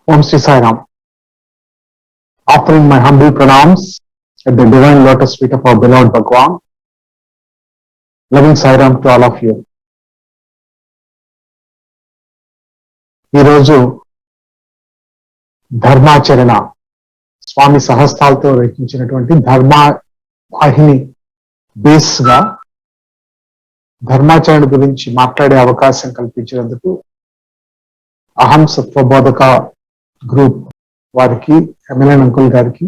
Om Sri Sai Ram. Offering my humble pranams at the divine lotus feet of our beloved Bhagwan. Loving Sai Ram to all of you. ఈరోజు ధర్మాచరణ స్వామి సహస్తాలతో రచించినటువంటి ధర్మవాహిని base గా ధర్మాచరణ గురించి మాట్లాడే అవకాశం కల్పించినందుకు అహం సత్వబోధక గ్రూప్ వారికి ఎమ్మెల్యే అంకుల్ గారికి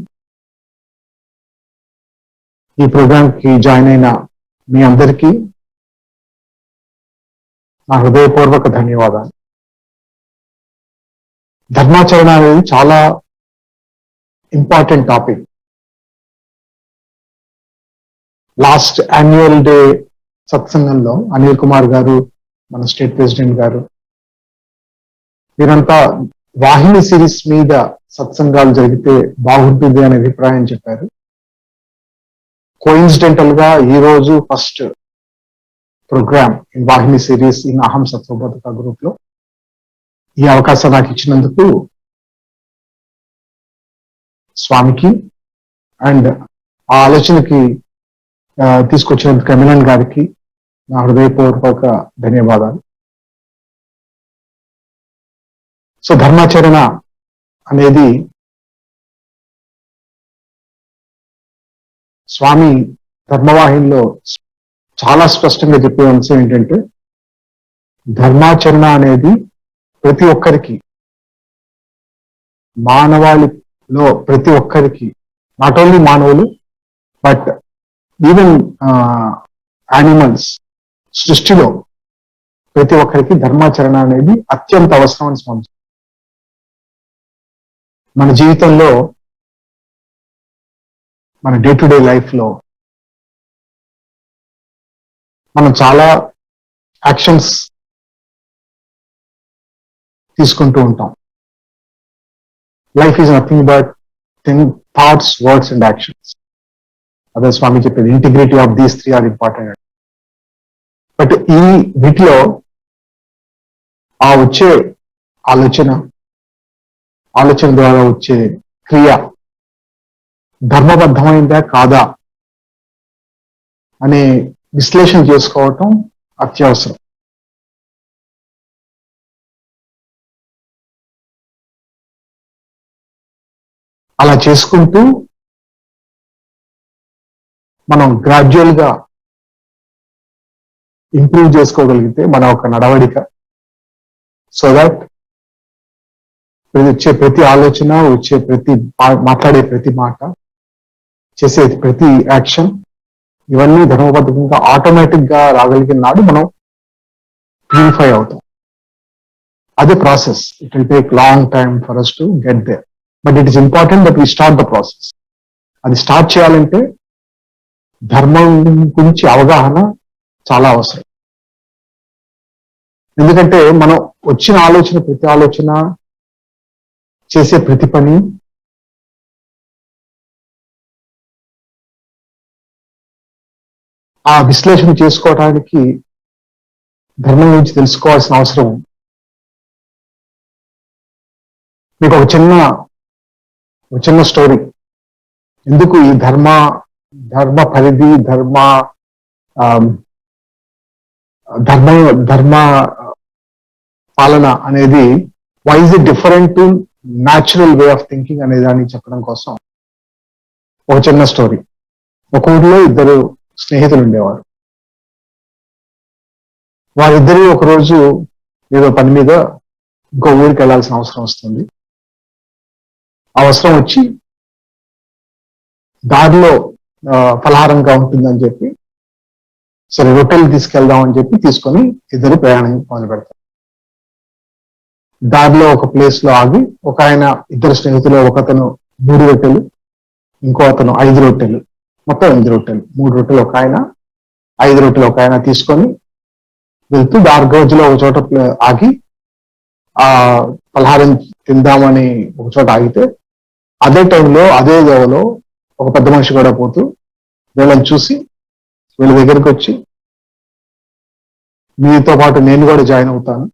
ఈ ప్రోగ్రామ్ కి జాయిన్ అయిన మీ అందరికీ నా హృదయపూర్వక ధన్యవాదాలు. ధర్మాచరణ అనేది చాలా important topic. Last annual day సత్సంగంలో అనిల్ కుమార్ గారు, మన స్టేట్ ప్రెసిడెంట్ గారు, వీరంతా వాహిని సిరీస్ మీద సత్సంగాలు జరిగితే బాగుంటుంది అనే అభిప్రాయం చెప్పారు. కోయిన్సిడెంటల్ గా ఈ రోజు first program in Vahini series in అహం సత్వబోధక గ్రూప్ లో ఈ అవకాశం నాకు ఇచ్చినందుకు స్వామికి అండ్ ఆ ఆలోచనకి తీసుకొచ్చినందుకు ఎమ్మెల్యే గారికి నా హృదయపూర్వక ధన్యవాదాలు. సో ధర్మాచరణ అనేది స్వామి ధర్మవాహినిలో చాలా స్పష్టంగా చెప్పే అంశం ఏంటంటే ధర్మాచరణ అనేది ప్రతి ఒక్కరికి, మానవాళిలో ప్రతి ఒక్కరికి, నాట్ ఓన్లీ మానవులు బట్ ఈవెన్ యానిమల్స్, సృష్టిలో ప్రతి ఒక్కరికి ధర్మాచరణ అనేది అత్యంత అవసరం అని స్వామి. మన జీవితంలో, మన డే టు డే లైఫ్ లో మనం చాలా యాక్షన్స్ తీసుకుంటూ ఉంటాం. Life is nothing but thoughts, words and actions. అదే స్వామి చెప్పేది, integrity of these three are important. But ఈ వీటిలో ఆ వచ్చే ఆలోచన ద్వారా వచ్చే క్రియ ధర్మబద్ధమైందా కాదా అనే విశ్లేషణ చేసుకోవటం అత్యవసరం. అలా చేసుకుంటూ మనం గ్రాడ్యువల్ గా ఇంప్రూవ్ చేసుకోగలిగితే మన ఒక నడవడిక, సో దట్ వచ్చే ప్రతి ఆలోచన, వచ్చే మాట్లాడే ప్రతి మాట, చేసే ప్రతి యాక్షన్, ఇవన్నీ ధర్మబద్ధంగా ఆటోమేటిక్ గా రాగలిగిన నాడు మనం ప్యూరిఫై అవుతాం. అదే process. It will take long time for us to get there, but it is important that we start the process. అది స్టార్ట్ చేయాలంటే ధర్మం గురించి అవగాహన చాలా అవసరం. ఎందుకంటే మనం వచ్చిన ప్రతి ఆలోచన, చేసే ప్రతి పని ఆ విశ్లేషణ చేసుకోవడానికి ధర్మం గురించి తెలుసుకోవాల్సిన అవసరం. మీకు ఒక చిన్న స్టోరీ. ఎందుకు ఈ ధర్మ పరిధి, ధర్మ పాలన అనేది why is it different to natural way of thinking అనే దాన్ని చెప్పడం కోసం ఒక చిన్న స్టోరీ. ఒక ఊరిలో ఇద్దరు స్నేహితులు ఉండేవారు. వారిద్దరూ ఒకరోజు ఏదో పని మీద ఇంకో ఊరికి వెళ్లాల్సిన అవసరం వస్తుంది. ఆ అవసరం వచ్చి దారిలో ఫలహారంగా ఉంటుందని చెప్పి, సరే రొట్టెలు తీసుకెళ్దాం అని చెప్పి తీసుకొని ఇద్దరు ప్రయాణం మొదలు పెడతారు. దారిలో ఒక ప్లేస్ లో ఆగి ఇద్దరు స్నేహితులు, ఒకతను 3 రొట్టెలు, ఇంకో అతను 5 రొట్టెలు, మొత్తం 8 రొట్టెలు, 3 రొట్టెలు ఒక ఆయన, 5 రొట్టెలు ఒక ఆయన తీసుకొని వెళ్తూ రోజులో ఒక చోట ఆగి ఆ పలహారం తిందామని ఒక చోట ఆగితే, అదే టైంలో అదే దోవలో ఒక పెద్ద మనిషి కూడా పోతూ వీళ్ళని చూసి వీళ్ళ దగ్గరికి వచ్చి, మీతో పాటు నేను కూడా జాయిన్ అవుతాను,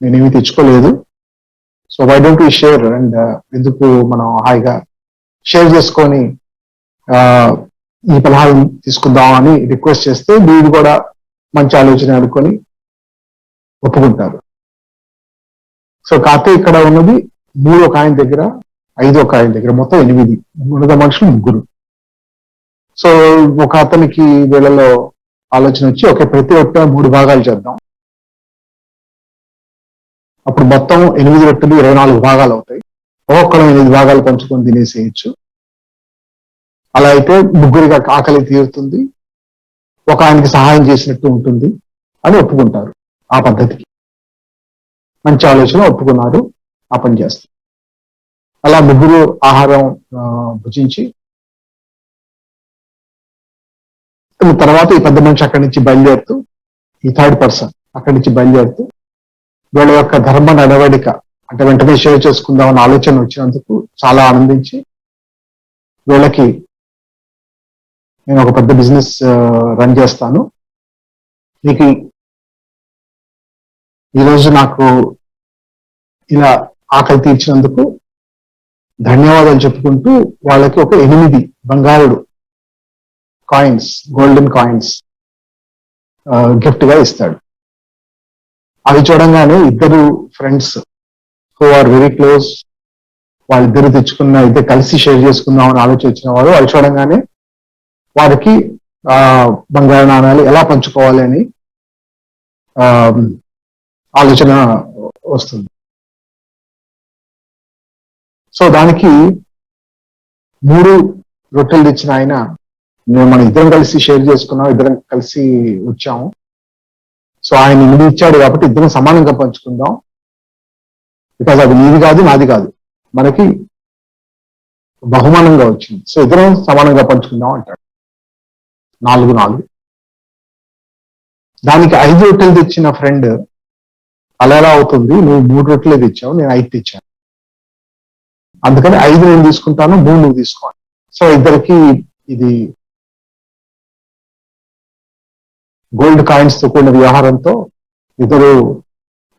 నేనేమి తెచ్చుకోలేదు, so why don't we share and ఎందుకు మనం హాయిగా షేర్ చేసుకొని ఈ పలహారం తీసుకుందాం అని రిక్వెస్ట్ చేస్తే వీడు కూడా మంచి ఆలోచన అనుకొని ఒప్పుకుంటారు. సో కాకపోతే ఇక్కడ ఉన్నది 3 ఒక ఆయన దగ్గర, 5 ఒక ఆయన దగ్గర, మొత్తం 8. ఉన్నత మనుషులు 3. సో ఒక అతనికి వీళ్ళలో ఆలోచన వచ్చి ఓకే ప్రతి ఒక్క 3 భాగాలు చేద్దాం, అప్పుడు మొత్తం 8 రొట్టెలు 24 భాగాలు అవుతాయి, ఒక్కొక్కరు 8 భాగాలు పంచుకొని తినేసేయచ్చు. అలా అయితే ముగ్గురికి ఆకలి తీరుతుంది, ఒక ఆయనకి సహాయం చేసినట్టు ఉంటుంది అని ఒప్పుకుంటారు. ఆ పద్ధతికి మంచి ఆలోచన, ఒప్పుకున్నారు, ఆ పని చేస్తారు. అలా ముగ్గురు ఆహారం భుజించి తర్వాత ఈ పెద్ద మనిషి అక్కడి నుంచి బయలుదేరుతూ, ఈ థర్డ్ పర్సన్ అక్కడి నుంచి బయలుదేరుతూ వీళ్ళ యొక్క ధర్మ నడవడిక అంటే వెంటనే షేర్ చేసుకుందామన్న ఆలోచన వచ్చినందుకు చాలా ఆనందించి వీళ్ళకి నేను ఒక పెద్ద బిజినెస్ రన్ చేస్తాను, మీకు ఈరోజు నాకు ఇలా ఆకలి తీర్చినందుకు ధన్యవాదాలు చెప్పుకుంటూ వాళ్ళకి ఒక 8 బంగారు కాయిన్స్, గోల్డెన్ కాయిన్స్ గిఫ్ట్ గా ఇస్తాడు. అవి చూడంగానే ఇద్దరు friends who are very close, వాళ్ళిద్దరు తెచ్చుకున్న ఇద్దరు కలిసి షేర్ చేసుకుందాం అని ఆలోచించిన వారు అవి చూడంగానే వారికి బంగారు నాణాలు ఎలా పంచుకోవాలి అని ఆలోచన వస్తుంది. సో దానికి 3 రొట్టెలు తెచ్చిన ఆయన, మనం ఇద్దరం కలిసి షేర్ చేసుకున్నాం, ఇద్దరం కలిసి వచ్చాము, సో ఆయన 8 ఇచ్చాడు కాబట్టి ఇద్దరం సమానంగా పంచుకుందాం, బికాజ్ అది నీది కాదు నాది కాదు, మనకి బహుమానంగా వచ్చింది, సో ఇద్దరం సమానంగా పంచుకుందాం అంటాడు. 4. దానికి 5 రొట్టెలు తెచ్చిన ఫ్రెండ్ అలా ఎలా అవుతుంది, నువ్వు 3 రొట్టెలే తెచ్చావు, నేను 5 తెచ్చాను, అందుకని 5 నేను తీసుకుంటాను, 3 నువ్వు తీసుకోండి. సో ఇద్దరికి ఇది గోల్డ్ కాయిన్స్ తో కూడిన వ్యవహారంతో ఇద్దరు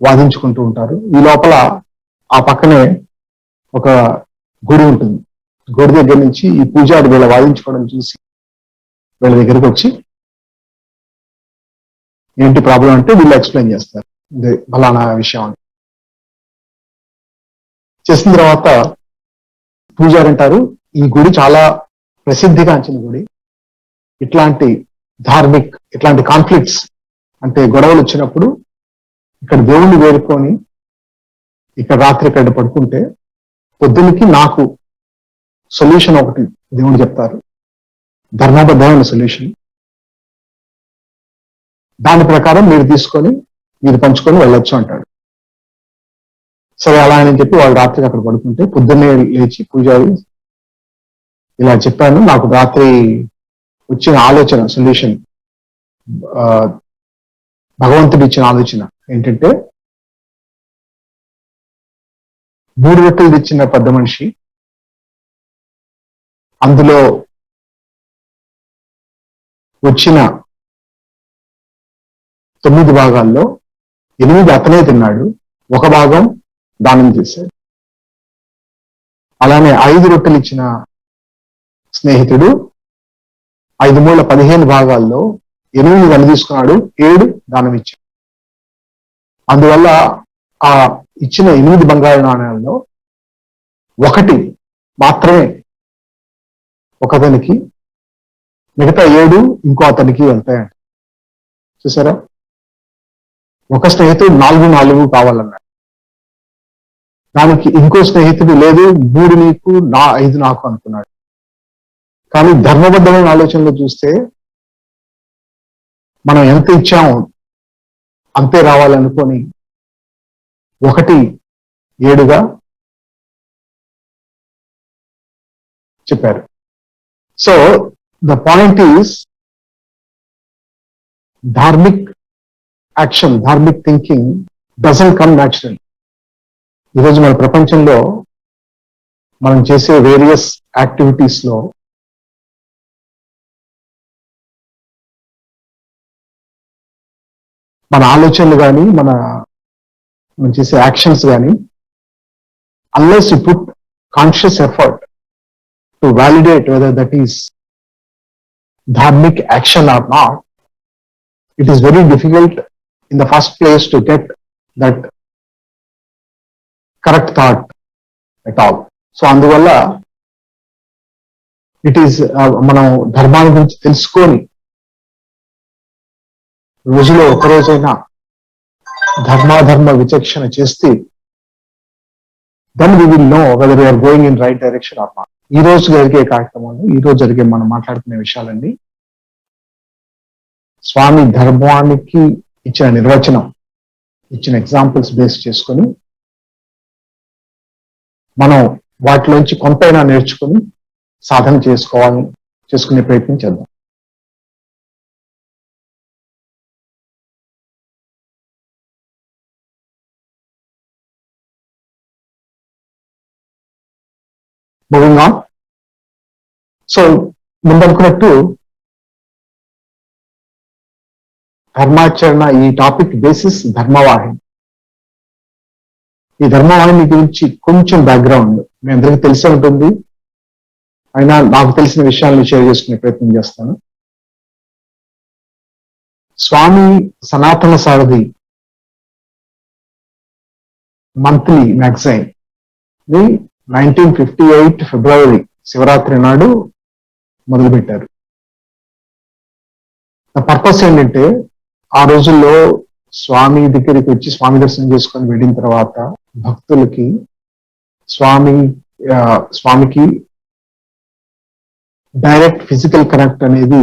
వాదించుకుంటూ ఉంటారు. ఈ లోపల ఆ పక్కనే ఒక గుడి ఉంటుంది. గుడి దగ్గర నుంచి ఈ పూజారి వీళ్ళ వాదించుకోవడం చూసి వీళ్ళ దగ్గరికి వచ్చి ఏంటి ప్రాబ్లం అంటే వీళ్ళు ఎక్స్ప్లెయిన్ చేస్తారు ఫలానా విషయం అని. చేసిన తర్వాత పూజారి అంటారు, ఈ గుడి చాలా ప్రసిద్ధిగాంచిన గుడి, ఇట్లాంటి కాన్ఫ్లిక్ట్స్ అంటే గొడవలు వచ్చినప్పుడు ఇక్కడ దేవుణ్ణి వేడుకొని ఇక్కడ రాత్రి ఇక్కడ పడుకుంటే పొద్దున్నకి నాకు సొల్యూషన్ ఒకటి దేవుడు చెప్తారు, ధర్మబద్ధమైన సొల్యూషన్, దాని ప్రకారం మీరు పంచుకొని వెళ్ళొచ్చు అంటాడు. సరే అలా అని చెప్పి వాళ్ళు రాత్రి అక్కడ పడుకుంటే పొద్దున్నే లేచి పూజారి ఇలా చెప్పాను, నాకు రాత్రి వచ్చిన ఆలోచన సొల్యూషన్, భగవంతుడు ఇచ్చిన ఆలోచన ఏంటంటే 3 రొట్టెలు తెచ్చిన పెద్ద మనిషి అందులో వచ్చిన 9 భాగాల్లో 8 అతనే తిన్నాడు, 1 భాగం దానం చేశాడు. అలానే 5 రొట్టెలు ఇచ్చిన స్నేహితుడు 5 మూల 15 భాగాల్లో 8 తను తీసుకున్నాడు, 7 దానం ఇచ్చాడు. అందువల్ల ఆ ఇచ్చిన 8 బంగారు నాణ్యాలలో 1 మాత్రమే ఒకతనికి, మిగతా 7 ఇంకో అతనికి వెళ్తాయంట. చూసారా, ఒక స్నేహితుడు 4 కావాలన్నాడు, దానికి ఇంకో స్నేహితుడు లేదు 3 నీకు 5 నాకు అనుకున్నాడు. కానీ ధర్మబద్ధమైన ఆలోచనలో చూస్తే మనం ఎంత ఇచ్చామో అంతే రావాలనుకొని 1 7గా చెప్పారు. So the point is Dharmik action, Dharmik thinking doesn't come natural. ఈరోజు మన ప్రపంచంలో మనం చేసే వేరియస్ యాక్టివిటీస్ లో మన ఆలోచనలు కానీ మనం చేసే యాక్షన్స్ కానీ unless you put conscious effort to validate whether that is dharmic action or not, it is very difficult in the first place to get that correct thought at all. So అందువల్ల it is మనం ధర్మాల గురించి తెలుసుకొని రోజులో ఒకరోజైనా ధర్మాధర్మ విచక్షణ చేస్తే then we will know whether you're going in right direction or not. ఈ రోజు జరిగే కార్యక్రమాలు, ఈ రోజు జరిగే మనం మాట్లాడుకునే విషయాలన్నీ స్వామి ధర్మానికి ఇచ్చిన నిర్వచనం, ఇచ్చిన ఎగ్జాంపుల్స్ బేస్ చేసుకొని మనం వాటిలోంచి కొంతైనా నేర్చుకుని సాధన చేసుకునే ప్రయత్నం చేద్దాం. Moving on. సో ముందనుకున్నట్టు ధర్మాచరణ ఈ టాపిక్ బేసిస్ ధర్మవాహిని. ఈ ధర్మవాహిని గురించి కొంచెం బ్యాక్గ్రౌండ్ మీ అందరికీ తెలిసే ఉంటుంది, అయినా నాకు తెలిసిన విషయాలను షేర్ చేసుకునే ప్రయత్నం చేస్తాను. స్వామి సనాతన సారథి మంత్లీ మ్యాగజైన్ 1958 ఫిబ్రవరి శివరాత్రి నాడు మొదలుపెట్టారు. పర్పస్ ఏంటంటే, ఆ రోజుల్లో స్వామి దగ్గరికి వచ్చి స్వామి దర్శనం చేసుకొని వెళ్ళిన తర్వాత భక్తులకి స్వామికి డైరెక్ట్ ఫిజికల్ కనెక్ట్ అనేది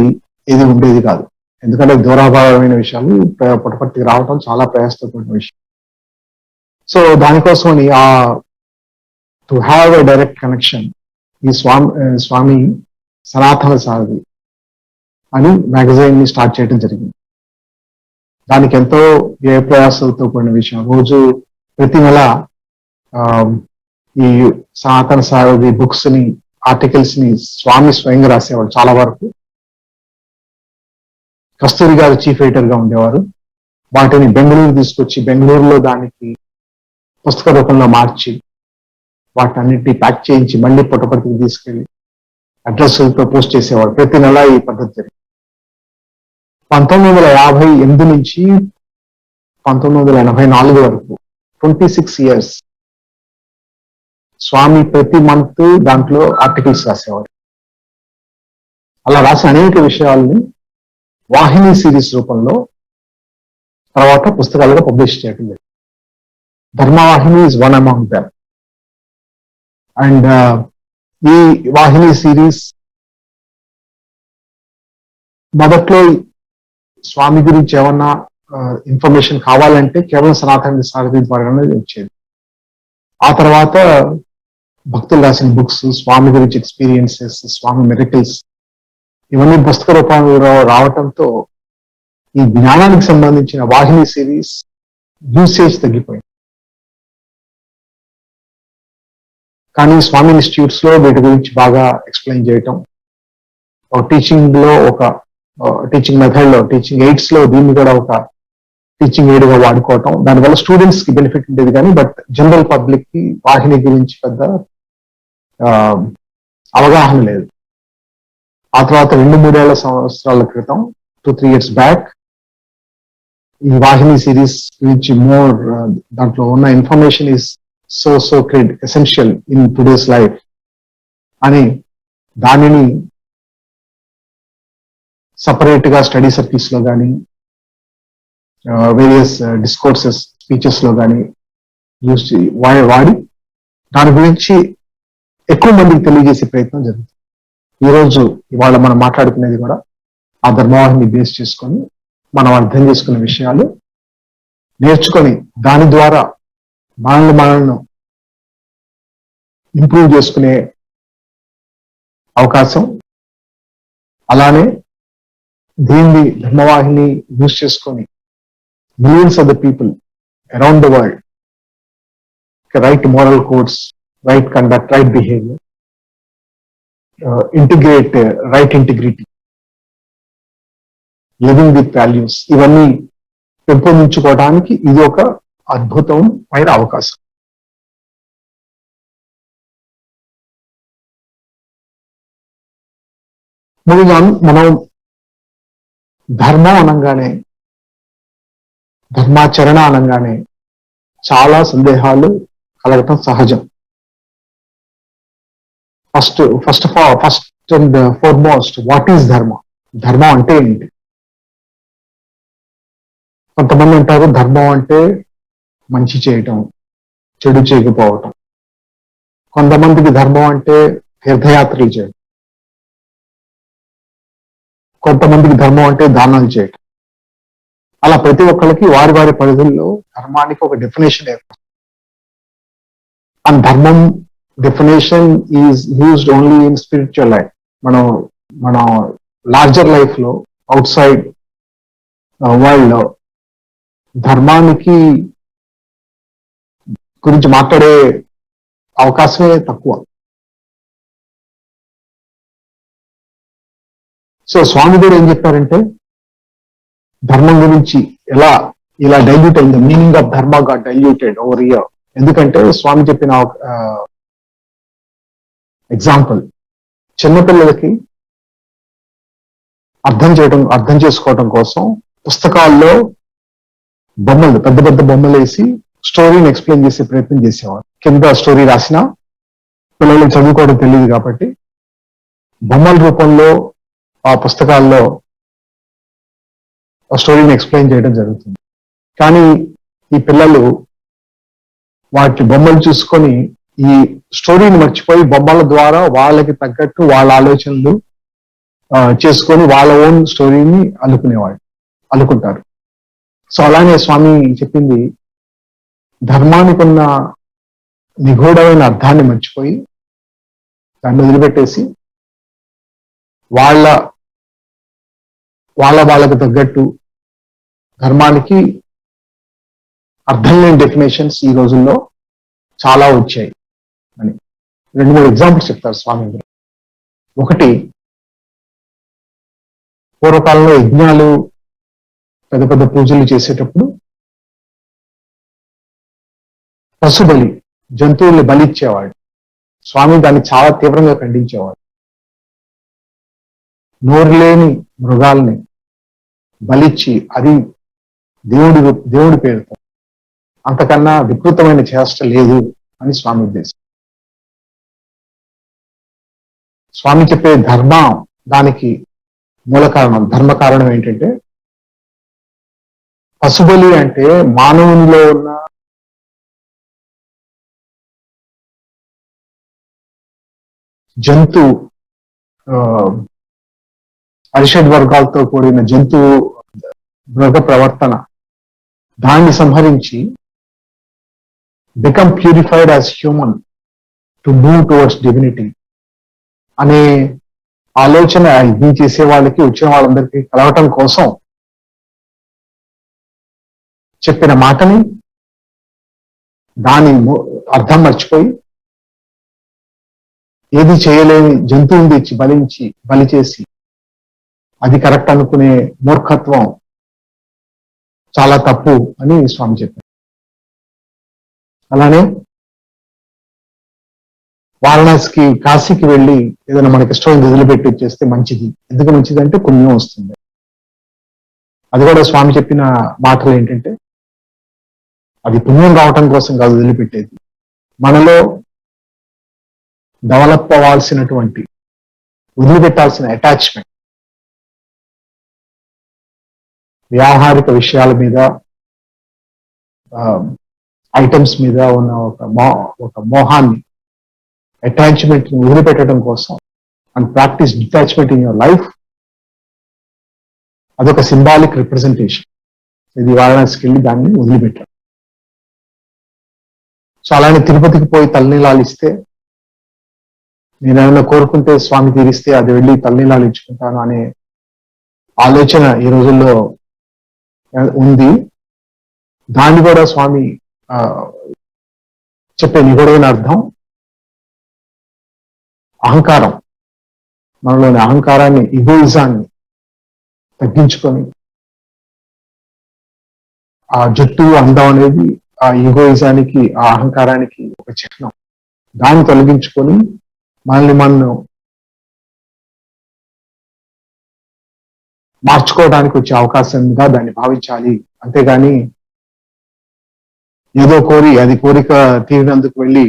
ఏది ఉండేది కాదు. ఎందుకంటే దూరాభారమైన విషయాలు పుట్టపర్తికి రావడం చాలా ప్రయాసతో కూడిన విషయం. సో దానికోసమని to have a direct connection ఈ స్వామి సనాతన సారథి అని మ్యాగజైన్ ని స్టార్ట్ చేయడం జరిగింది. దానికి ఎంతో వ్యయ ప్రయాసాలతో కూడిన విషయం. రోజు ప్రతి నెల ఈ సనాతన సారథి బుక్స్ ని, ఆర్టికల్స్ ని స్వామి స్వయంగా రాసేవాడు. చాలా వరకు కస్తూరి గారు చీఫ్ ఎడిటర్ గా ఉండేవారు. వాటిని బెంగళూరు తీసుకొచ్చి బెంగళూరులో దానికి పుస్తక రూపంలో మార్చి వాటన్నిటిని ప్యాక్ చేయించి మళ్ళీ పుట్టపర్తికి తీసుకెళ్లి అడ్రస్లతో పోస్ట్ చేసేవాడు. ప్రతి నెల ఈ పద్ధతి జరిగింది. 1958 నుంచి 1984 వరకు 26 years స్వామి ప్రతి మంత్ దాంట్లో ఆర్టికల్స్ రాసేవారు. అలా రాసిన అనేక విషయాల్ని వాహిని సిరీస్ రూపంలో తర్వాత పుస్తకాలుగా పబ్లిష్ చేయడం జరిగింది. Dharmavahini is one among them. And ఈ వాహిని సిరీస్ మొదట్లో స్వామి గురించి ఏమన్నా ఇన్ఫర్మేషన్ కావాలంటే కేవలం సనాతన సారథి ద్వారానే వచ్చేది. ఆ తర్వాత భక్తులు రాసిన బుక్స్, స్వామి గురించి ఎక్స్పీరియన్సెస్, స్వామి మిరకిల్స్ ఇవన్నీ పుస్తక రూపంలో రావటంతో ఈ జ్ఞానానికి సంబంధించిన వాహిని సిరీస్ యూసేజ్ తగ్గిపోయింది. కానీ స్వామి ఇన్స్టిట్యూట్స్ లో వీటి గురించి బాగా ఎక్స్ప్లెయిన్ చేయటం, టీచింగ్ లో టీచింగ్ మెథడ్ లో, టీచింగ్ ఎయిడ్స్ లో దీన్ని కూడా ఒక టీచింగ్ ఎయిడ్ గా వాడుకోవటం, దానివల్ల స్టూడెంట్స్ కి బెనిఫిట్ ఉండేది. కానీ బట్ జనరల్ పబ్లిక్ కి వాహిని గురించి పెద్ద అవగాహన లేదు. ఆ తర్వాత 2-3 సంవత్సరాల క్రితం 2-3 years బ్యాక్ ఈ వాహిని సిరీస్ గురించి దాంట్లో ఉన్న information is so essential in today's life అని దానిని సపరేట్ గా స్టడీ సర్కిల్స్ లో కానీ వేరియస్ డిస్కోర్సెస్ స్పీచెస్ లో కానీ వాడి దాని గురించి ఎక్కువ మందికి తెలియజేసే ప్రయత్నం జరుగుతుంది. ఇవాళ మనం మాట్లాడుకునేది కూడా ఆ ధర్మవాహిని బేస్ చేసుకొని మనం అర్థం చేసుకునే విషయాలు నేర్చుకొని దాని ద్వారా మనల్ని ఇంప్రూవ్ చేసుకునే అవకాశం, అలానే దీన్ని ధర్మవాహిని యూజ్ చేసుకొని millions of the people around the world right moral codes, right conduct, right behaviour, integrate right integrity, living with values, ఇవన్నీ పెంపొందించుకోవడానికి ఇది ఒక అద్భుతమైన అవకాశం. మూవింగ్ ఆన్, మనం ధర్మం అనగానే, ధర్మాచరణ అనగానే చాలా సందేహాలు కలగటం సహజం. First and foremost, what is ధర్మ? ధర్మం అంటే ఏంటి? కొంతమంది అంటారు ధర్మం అంటే మంచి చేయటం, చెడు చేయకపోవటం. కొంతమందికి ధర్మం అంటే తీర్థయాత్రలు చేయడం, కొంతమందికి ధర్మం అంటే దానాలు చేయటం. అలా ప్రతి ఒక్కరికి వారి వారి పరిధుల్లో ధర్మానికి ఒక డెఫినేషన్ ఏర్పడుతుంది. అండ్ ధర్మం definition is used only in spiritual life. మనం మన లార్జర్ లైఫ్ లో, అవుట్ సైడ్ వరల్డ్ లో ధర్మానికి గురించి మాట్లాడే అవకాశమే తక్కువ. సో స్వామి గారు ఏం చెప్పారంటే, ధర్మం గురించి ఇలా డైల్యూట్ అయింది, మీనింగ్ ఆఫ్ ధర్మ గా డైల్యూటెడ్ ఓవర్ ఇయర్. ఎందుకంటే స్వామి చెప్పిన ఎగ్జాంపుల్, చిన్నపిల్లలకి అర్థం చేసుకోవడం కోసం పుస్తకాల్లో బొమ్మలు, పెద్ద పెద్ద బొమ్మలు వేసి స్టోరీని ఎక్స్ప్లెయిన్ చేసే ప్రయత్నం చేసేవారు. కింద స్టోరీ రాసిన పిల్లలకు చదువుకోవడం తెలియదు కాబట్టి బొమ్మల రూపంలో ఆ పుస్తకాల్లో ఆ స్టోరీని ఎక్స్ప్లెయిన్ చేయడం జరుగుతుంది. కానీ ఈ పిల్లలు వాటి బొమ్మలు చూసుకొని ఈ స్టోరీని మర్చిపోయి బొమ్మల ద్వారా వాళ్ళకి తగ్గట్టు వాళ్ళ ఆలోచనలు చేసుకొని వాళ్ళ ఓన్ స్టోరీని అల్లుకుంటారు. సో అలానే స్వామి చెప్పింది, ధర్మానికి ఉన్న నిగూఢమైన అర్థాన్ని మర్చిపోయి దాన్ని వదిలిపెట్టేసి వాళ్ళకి తగ్గట్టు ధర్మానికి అర్థం లేని డెఫినేషన్స్ ఈ రోజుల్లో చాలా వచ్చాయి అని 2-3 ఎగ్జాంపుల్స్ చెప్తారు స్వామి. ఒకటి, పూర్వకాలంలో యజ్ఞాలు, పెద్ద పెద్ద పూజలు చేసేటప్పుడు పశుబలి, జంతువుల్ని బలిచ్చేవాడు. స్వామి దాన్ని చాలా తీవ్రంగా ఖండించేవాడు. నోరు లేని మృగాల్ని బలిచ్చి అది దేవుడి పేరుతో, అంతకన్నా వికృతమైన చేష్ట లేదు అని స్వామి ఉద్దేశం. స్వామి చెప్పే ధర్మం, దానికి మూల కారణం, ధర్మ కారణం ఏంటంటే, పశుబలి అంటే మానవునిలో ఉన్న జంతు అరిషడ్ వర్గాలతో కూడిన జంతువు మృగ ప్రవర్తన, దాన్ని సంహరించి become purified as human to move towards divinity అనే ఆలోచన యజ్ఞం చేసే వాళ్ళకి, వచ్చిన వాళ్ళందరికీ కలవటం కోసం చెప్పిన మాటని, దాని అర్థం మర్చిపోయి ఏది చేయలేని జంతువుని తెచ్చి బలి చేసి అది కరెక్ట్ అనుకునే మూర్ఖత్వం చాలా తప్పు అని స్వామి చెప్పారు. అలానే వారణాసికి, కాశీకి వెళ్ళి ఏదైనా మనకి ఇష్టం వదిలిపెట్టి వచ్చేస్తే మంచిది. ఎందుకు మంచిది అంటే పుణ్యం వస్తుంది. అది కూడా స్వామి చెప్పిన మాటలు ఏంటంటే, అది పుణ్యం రావటం కోసం కాదు వదిలిపెట్టేది, మనలో డెవలప్ అవ్వాల్సినటువంటి, వదిలిపెట్టాల్సిన అటాచ్మెంట్, వ్యావహారిక విషయాల మీద, ఐటమ్స్ మీద ఉన్న ఒక మోహాన్ని, అటాచ్మెంట్ ని వదిలిపెట్టడం కోసం, and practice detachment in your life. అదొక సింబాలిక్ రిప్రజెంటేషన్. ఇది వారణాసికి వెళ్ళి దాన్ని వదిలిపెట్టారు. సో అలానే తిరుపతికి పోయి తలనీలాలు ఇస్తే, నేను ఏమైనా కోరుకుంటే స్వామి తీరిస్తే అది వెళ్ళి తలనీలాలు ఇచ్చుకుంటాను అనే ఆలోచన ఈ రోజుల్లో ఉంది. దాన్ని కూడా స్వామి చెప్పే నిగూఢమైన అర్థం, అహంకారం, మనలోని అహంకారాన్ని, ఈగోయిజాన్ని తగ్గించుకొని, ఆ జుట్టు అందం అనేది ఆ ఈగోయిజానికి, ఆ అహంకారానికి ఒక చిహ్నం. దాన్ని తొలగించుకొని మనల్ని మనం మార్చుకోవడానికి వచ్చే అవకాశంగా దాన్ని భావించాలి. అంతేగాని ఏదో కోరి అది కోరిక తీరినందుకు వెళ్ళి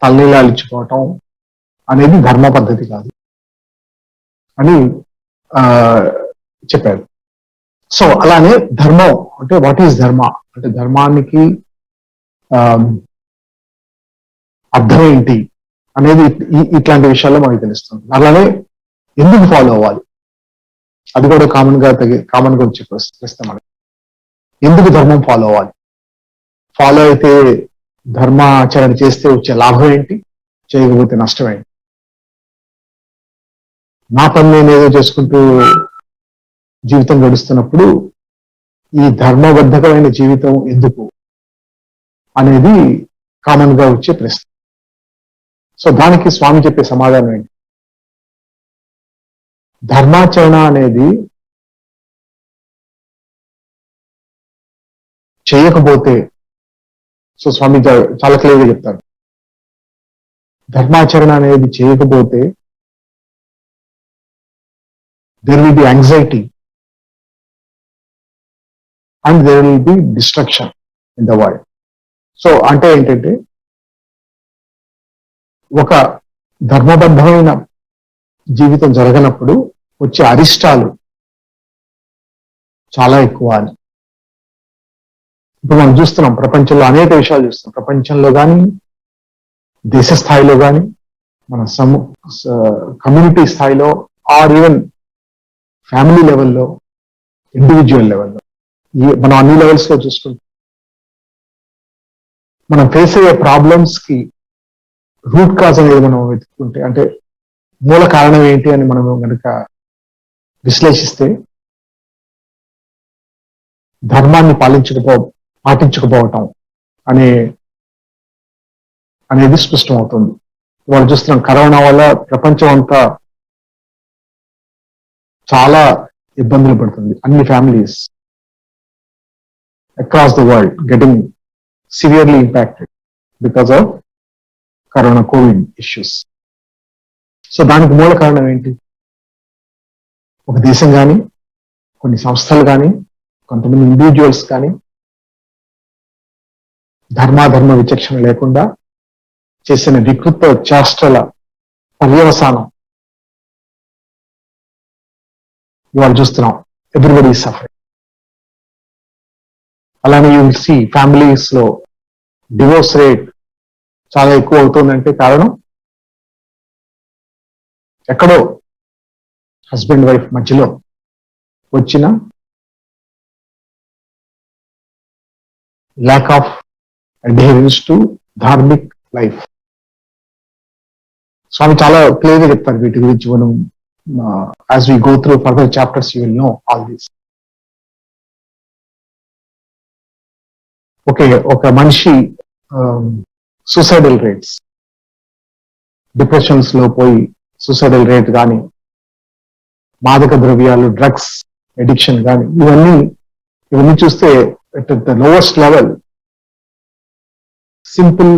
తల్లీలాలించుకోవటం అనేది ధర్మ పద్ధతి కాదు అని చెప్పారు. సో అలానే ధర్మం అంటే వాట్ ఈస్ ధర్మ అంటే ధర్మానికి అర్థం ఏంటి అనేది ఇట్లాంటి విషయాల్లో మనకు తెలుస్తుంది. అలానే ఎందుకు ఫాలో అవ్వాలి అది కూడా కామన్ గా వచ్చే ప్రశ్న మనకి. ఎందుకు ధర్మం ఫాలో అవ్వాలి, ఫాలో అయితే ధర్మాచరణ చేస్తే వచ్చే లాభం ఏంటి, చేయకపోతే నష్టం ఏంటి? నా పని నేను ఏదో చేసుకుంటూ జీవితం గడుస్తున్నప్పుడు ఈ ధర్మబద్ధకమైన జీవితం ఎందుకు అనేది కామన్ గా వచ్చే ప్రశ్న. సో దానికి స్వామి చెప్పే సమాధానం ఏంటి? ధర్మాచరణ అనేది చేయకపోతే, సో స్వామి చాలా క్లియర్గా చెప్తారు, ధర్మాచరణ అనేది చేయకపోతే there will be anxiety and there will be destruction in the world. So అంటే ఏంటంటే ఒక ధర్మబద్ధమైన జీవితం జరగనప్పుడు వచ్చే అరిష్టాలు చాలా ఎక్కువ అని ఇప్పుడు మనం చూస్తున్నాం. ప్రపంచంలో అనేక విషయాలు చూస్తున్నాం. ప్రపంచంలో కానీ, దేశ స్థాయిలో కానీ, మన కమ్యూనిటీ స్థాయిలో, ఆర్ ఈవెన్ ఫ్యామిలీ లెవెల్లో, ఇండివిజువల్ లెవెల్లో, మనం అన్ని లెవెల్స్ లో చూసుకుంటాం. మనం ఫేస్ అయ్యే ప్రాబ్లమ్స్ కి రూట్ కాజ్ అనేది మనం వెతుక్కుంటే, అంటే మూల కారణం ఏంటి అని మనం కనుక విశ్లేషిస్తే ధర్మాన్ని పాటించకపోవటం అనేది స్పష్టం అవుతుంది. వాళ్ళు చూస్తున్నాం, కరోనా వల్ల ప్రపంచం అంతా చాలా ఇబ్బందులు పడుతుంది. అన్ని families across the world getting severely impacted because of corona Covid issues. So దానికి మూల కారణం ఏంటి? ఒక దేశం కానీ, కొన్ని సంస్థలు కానీ, కొంతమంది ఇండివిజువల్స్ కానీ ధర్మాధర్మ విచక్షణ లేకుండా చేసిన వికృత చేష్టల పర్యవసానం ఇవాళ చూస్తున్నాం. Everybody is suffering. అలానే యూ విల్ సీ ఫ్యామిలీస్ లో డివోర్స్ రేట్ చాలా ఎక్కువ అవుతుందంటే కారణం ఎక్కడో హస్బెండ్ వైఫ్ మధ్యలో వచ్చిన lack of adherence to dharmic life. Swami చాలా క్లియర్గా చెప్తారు వీటి గురించి. మనం as we go through further chapters you will know all these. ఒక మనిషి సూసైడల్ రేట్స్, డిప్రెషన్స్ లో పోయి సూసైడల్ రేట్ కానీ, మాదక ద్రవ్యాలు, డ్రగ్స్ ఎడిక్షన్ కానీ, ఇవన్నీ చూస్తే at the lowest level, simple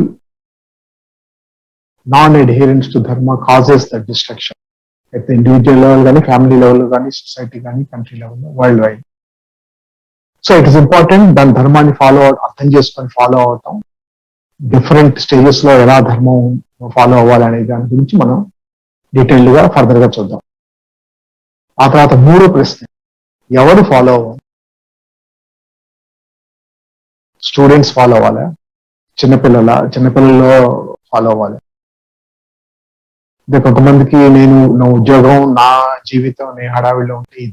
non-adherence to dharma causes that destruction at the individual level కానీ, family level కానీ, society కానీ, country level, worldwide. So it is important దాని ధర్మాన్ని అర్థం చేసుకొని ఫాలో అవటం, డిఫరెంట్ స్టేజెస్ లో ఎలా ధర్మం ఫాలో అవ్వాలి అనే దాని గురించి మనం డీటెయిల్డ్ గా ఫర్దర్ గా చూద్దాం. ఆ తర్వాత మూడో ప్రశ్న, ఎవరు ఫాలో అవ్వాలి? స్టూడెంట్స్ ఫాలో అవ్వాలా? చిన్నపిల్లల్లో ఫాలో అవ్వాలి? కొంతమందికి నా ఉద్యోగం, నా జీవితం, నేను హడావిడిలో ఉంటే ఈ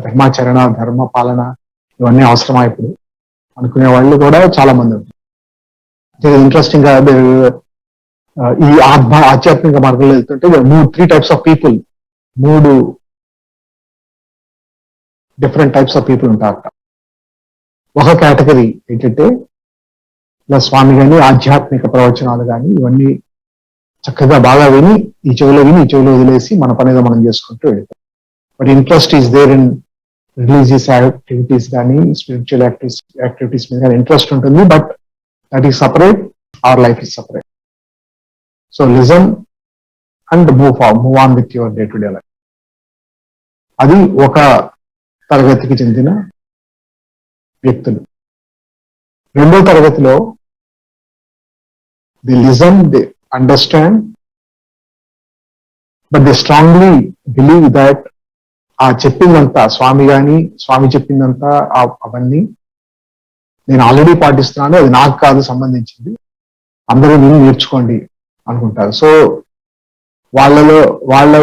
ధర్మాచరణ, ధర్మ పాలన ఇవన్నీ అవసరమా ఇప్పుడు అనుకునే వాళ్ళు కూడా చాలా మంది ఉంటారు. ఇంట్రెస్టింగ్ గా ఈ ఆధ్యాత్మిక మార్గంలో వెళ్తుంటే 3 types of people, 3 different types of people ఉంటారు. ఒక కేటగిరీ ఏంటంటే ఇలా స్వామి కానీ, ఆధ్యాత్మిక ప్రవచనాలు కానీ ఇవన్నీ చక్కగా బాగా విని ఈ చెవిలో వదిలేసి మన పనిగా మనం చేసుకుంటూ వెళ్తాం. But interest is there in religious activities కానీ, స్పిరిచువల్ యాక్టివిటీస్ మీద కానీ ఇంట్రెస్ట్ ఉంటుంది. But that is separate, our life is separate. So listen and move on with your day to day life. అది ఒక తరగతికి చెందిన వ్యక్తులు. రెండో తరగతిలో they listen, they understand, but they strongly believe that ఆ చెప్పిందంతా స్వామి చెప్పిందంతా అవన్నీ నేను ఆల్రెడీ పాటిస్తున్నాను, అది నాకు కాదు సంబంధించింది, అందరూ విని నేర్చుకోండి అనుకుంటారు. సో వాళ్ళ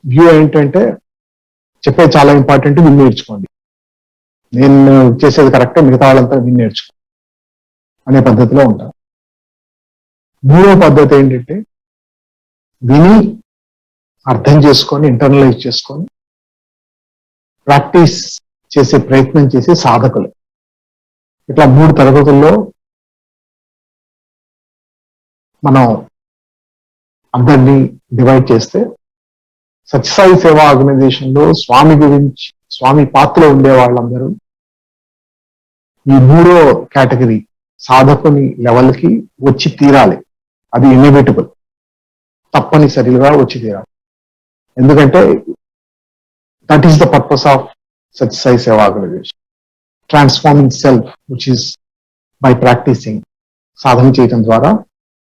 వ్యూ ఏంటంటే చెప్పేది చాలా ఇంపార్టెంట్, విని నేర్చుకోండి, నేను చేసేది కరెక్టే, మిగతా వాళ్ళంతా విని నేర్చుకోండి అనే పద్ధతిలో ఉంటారు. మూడో పద్ధతి ఏంటంటే విని అర్థం చేసుకొని ఇంటర్నలైజ్ చేసుకొని ప్రాక్టీస్ చేసే ప్రయత్నం చేసే సాధకులు. ఇట్లా 3 తరగతుల్లో మనం అందరినీ డివైడ్ చేస్తే సత్యసాయి సేవా ఆర్గనైజేషన్ లో స్వామి పాత్రలో ఉండే వాళ్ళందరూ ఈ 3వ కేటగిరీ సాధకుని లెవెల్ కి వచ్చి తీరాలి. అది ఇన్ఎవిటబుల్, తప్పనిసరిగా వచ్చి తీరాలి. ఎందుకంటే that is the purpose of Sathya Sai Seva organisation. Transforming self, which is by practising, సాధన చేయడం ద్వారా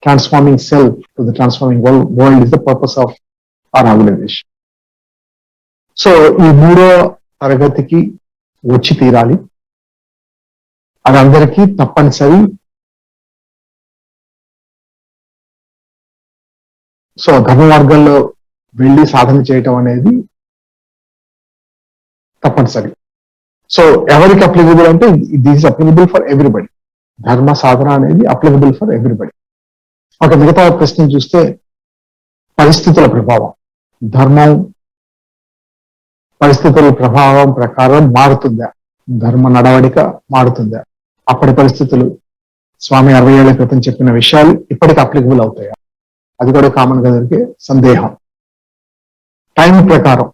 transforming self to the transforming world is the purpose of our organisation. So ఈ 3వ తరగతికి వచ్చి తీరాలి, అది అందరికీ తప్పనిసరి. సో ధర్మ మార్గంలో వెళ్ళి సాధన చేయటం అనేది తప్పనిసరి. సో ఎవరికి అప్లికబుల్ అంటే దిస్ అప్లికబుల్ ఫర్ ఎవ్రీబడి. ధర్మ సాధన అనేది అప్లికబుల్ ఫర్ ఎవ్రీబడి. ఒక మిగతా ప్రశ్న చూస్తే పరిస్థితుల ప్రభావం, ధర్మం పరిస్థితుల ప్రభావం ప్రకారం మారుతుందా, ధర్మ నడవడిక మారుతుందా, అప్పటి పరిస్థితులు స్వామి 60 ఏళ్ల క్రితం చెప్పిన విషయాలు ఇప్పటికి అప్లికబుల్ అవుతాయా, అది కూడా కామన్ గా దొరికే సందేహం. టైం ప్రకారం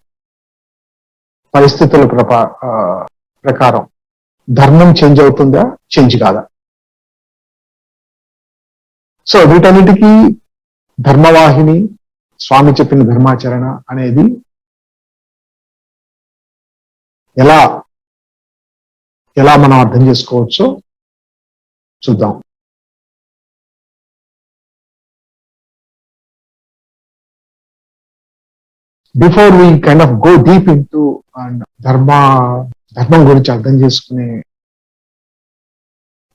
పరిస్థితుల ప్రకారం ధర్మం చేంజ్ అవుతుందా, చేంజ్ కాదా. సో వీటన్నిటికీ ధర్మవాహిని, స్వామి చెప్పిన ధర్మాచరణ అనేది ఎలా మనం అర్థం చేసుకోవచ్చో చూద్దాం. Before we kind of go deep into ధర్మం గురించి అర్థం చేసుకునే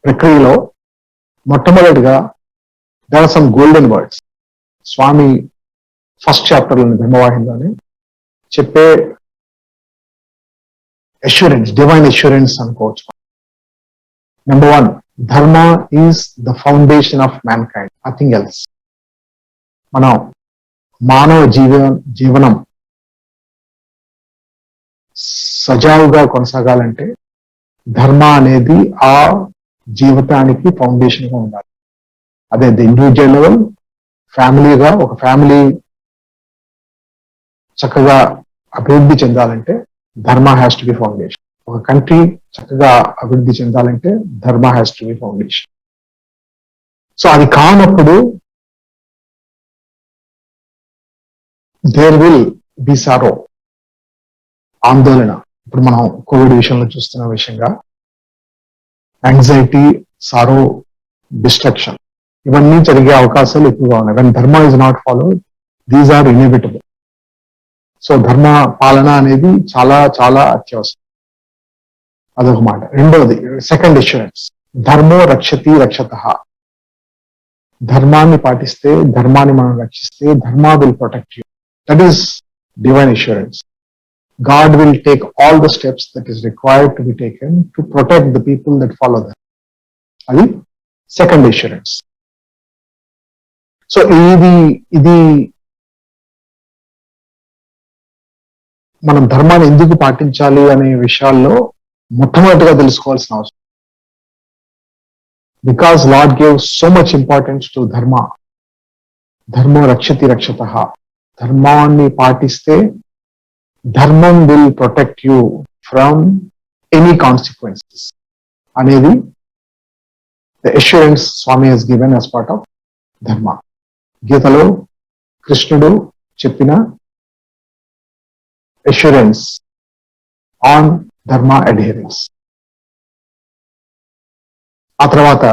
ప్రక్రియలో మొట్టమొదటిగా there are some golden words. Swami first చాప్టర్లోని ధర్మవాహినిలోనే చెప్పే అష్యూరెన్స్, డివైన్ అష్యూరెన్స్ అనుకోవచ్చు. Number 1, dharma is the foundation of mankind, nothing else. మనం మానవ జీవనం సజావుగా కొనసాగాలంటే ధర్మ అనేది ఆ జీవితానికి ఫౌండేషన్ గా ఉండాలి. అదే ఇండివిజువల్ లెవెల్, ఫ్యామిలీగా ఒక ఫ్యామిలీ చక్కగా అభివృద్ధి చెందాలంటే ధర్మ హ్యాస్ టు బి ఫౌండేషన్. ఒక కంట్రీ చక్కగా అభివృద్ధి చెందాలంటే ధర్మ has to be foundation. So అది కానప్పుడు దేర్ విల్ బి సారో, ఆందోళన. ఇప్పుడు మనం కోవిడ్ విషయంలో చూస్తున్న విషయంగా యాంగ్జైటీ, సారో, డిస్ట్రక్షన్ ఇవన్నీ జరిగే అవకాశాలు ఎక్కువగా ఉన్నాయి. When dharma is not followed, these are inevitable. So ధర్మ పాలన అనేది చాలా చాలా అత్యవసరం. అదొక మాట. రెండవది, సెకండ్ అష్యూరెన్స్, ధర్మో రక్షతి రక్షతః. ధర్మాన్ని పాటిస్తే, ధర్మాన్ని మనం రక్షిస్తే, ధర్మ will protect you. That is divine assurance. God will take all the steps that is required to be taken to protect the people that follow them. అది సెకండ్ అష్యూరెన్స్. సో ఇది మనం ధర్మాన్ని ఎందుకు పాటించాలి అనే విషయాల్లో మొట్టమొదటిగా తెలుసుకోవాల్సిన అవసరం. Because Lord gave so much importance to dharma. ధర్మో రక్షతి రక్షతః. ధర్మాన్ని పాటిస్తే ధర్మం will protect you from any consequences అనేది the assurance Swami has given as part of dharma. గీతలో కృష్ణుడు చెప్పిన assurance on dharma adherence. ఆ తర్వాత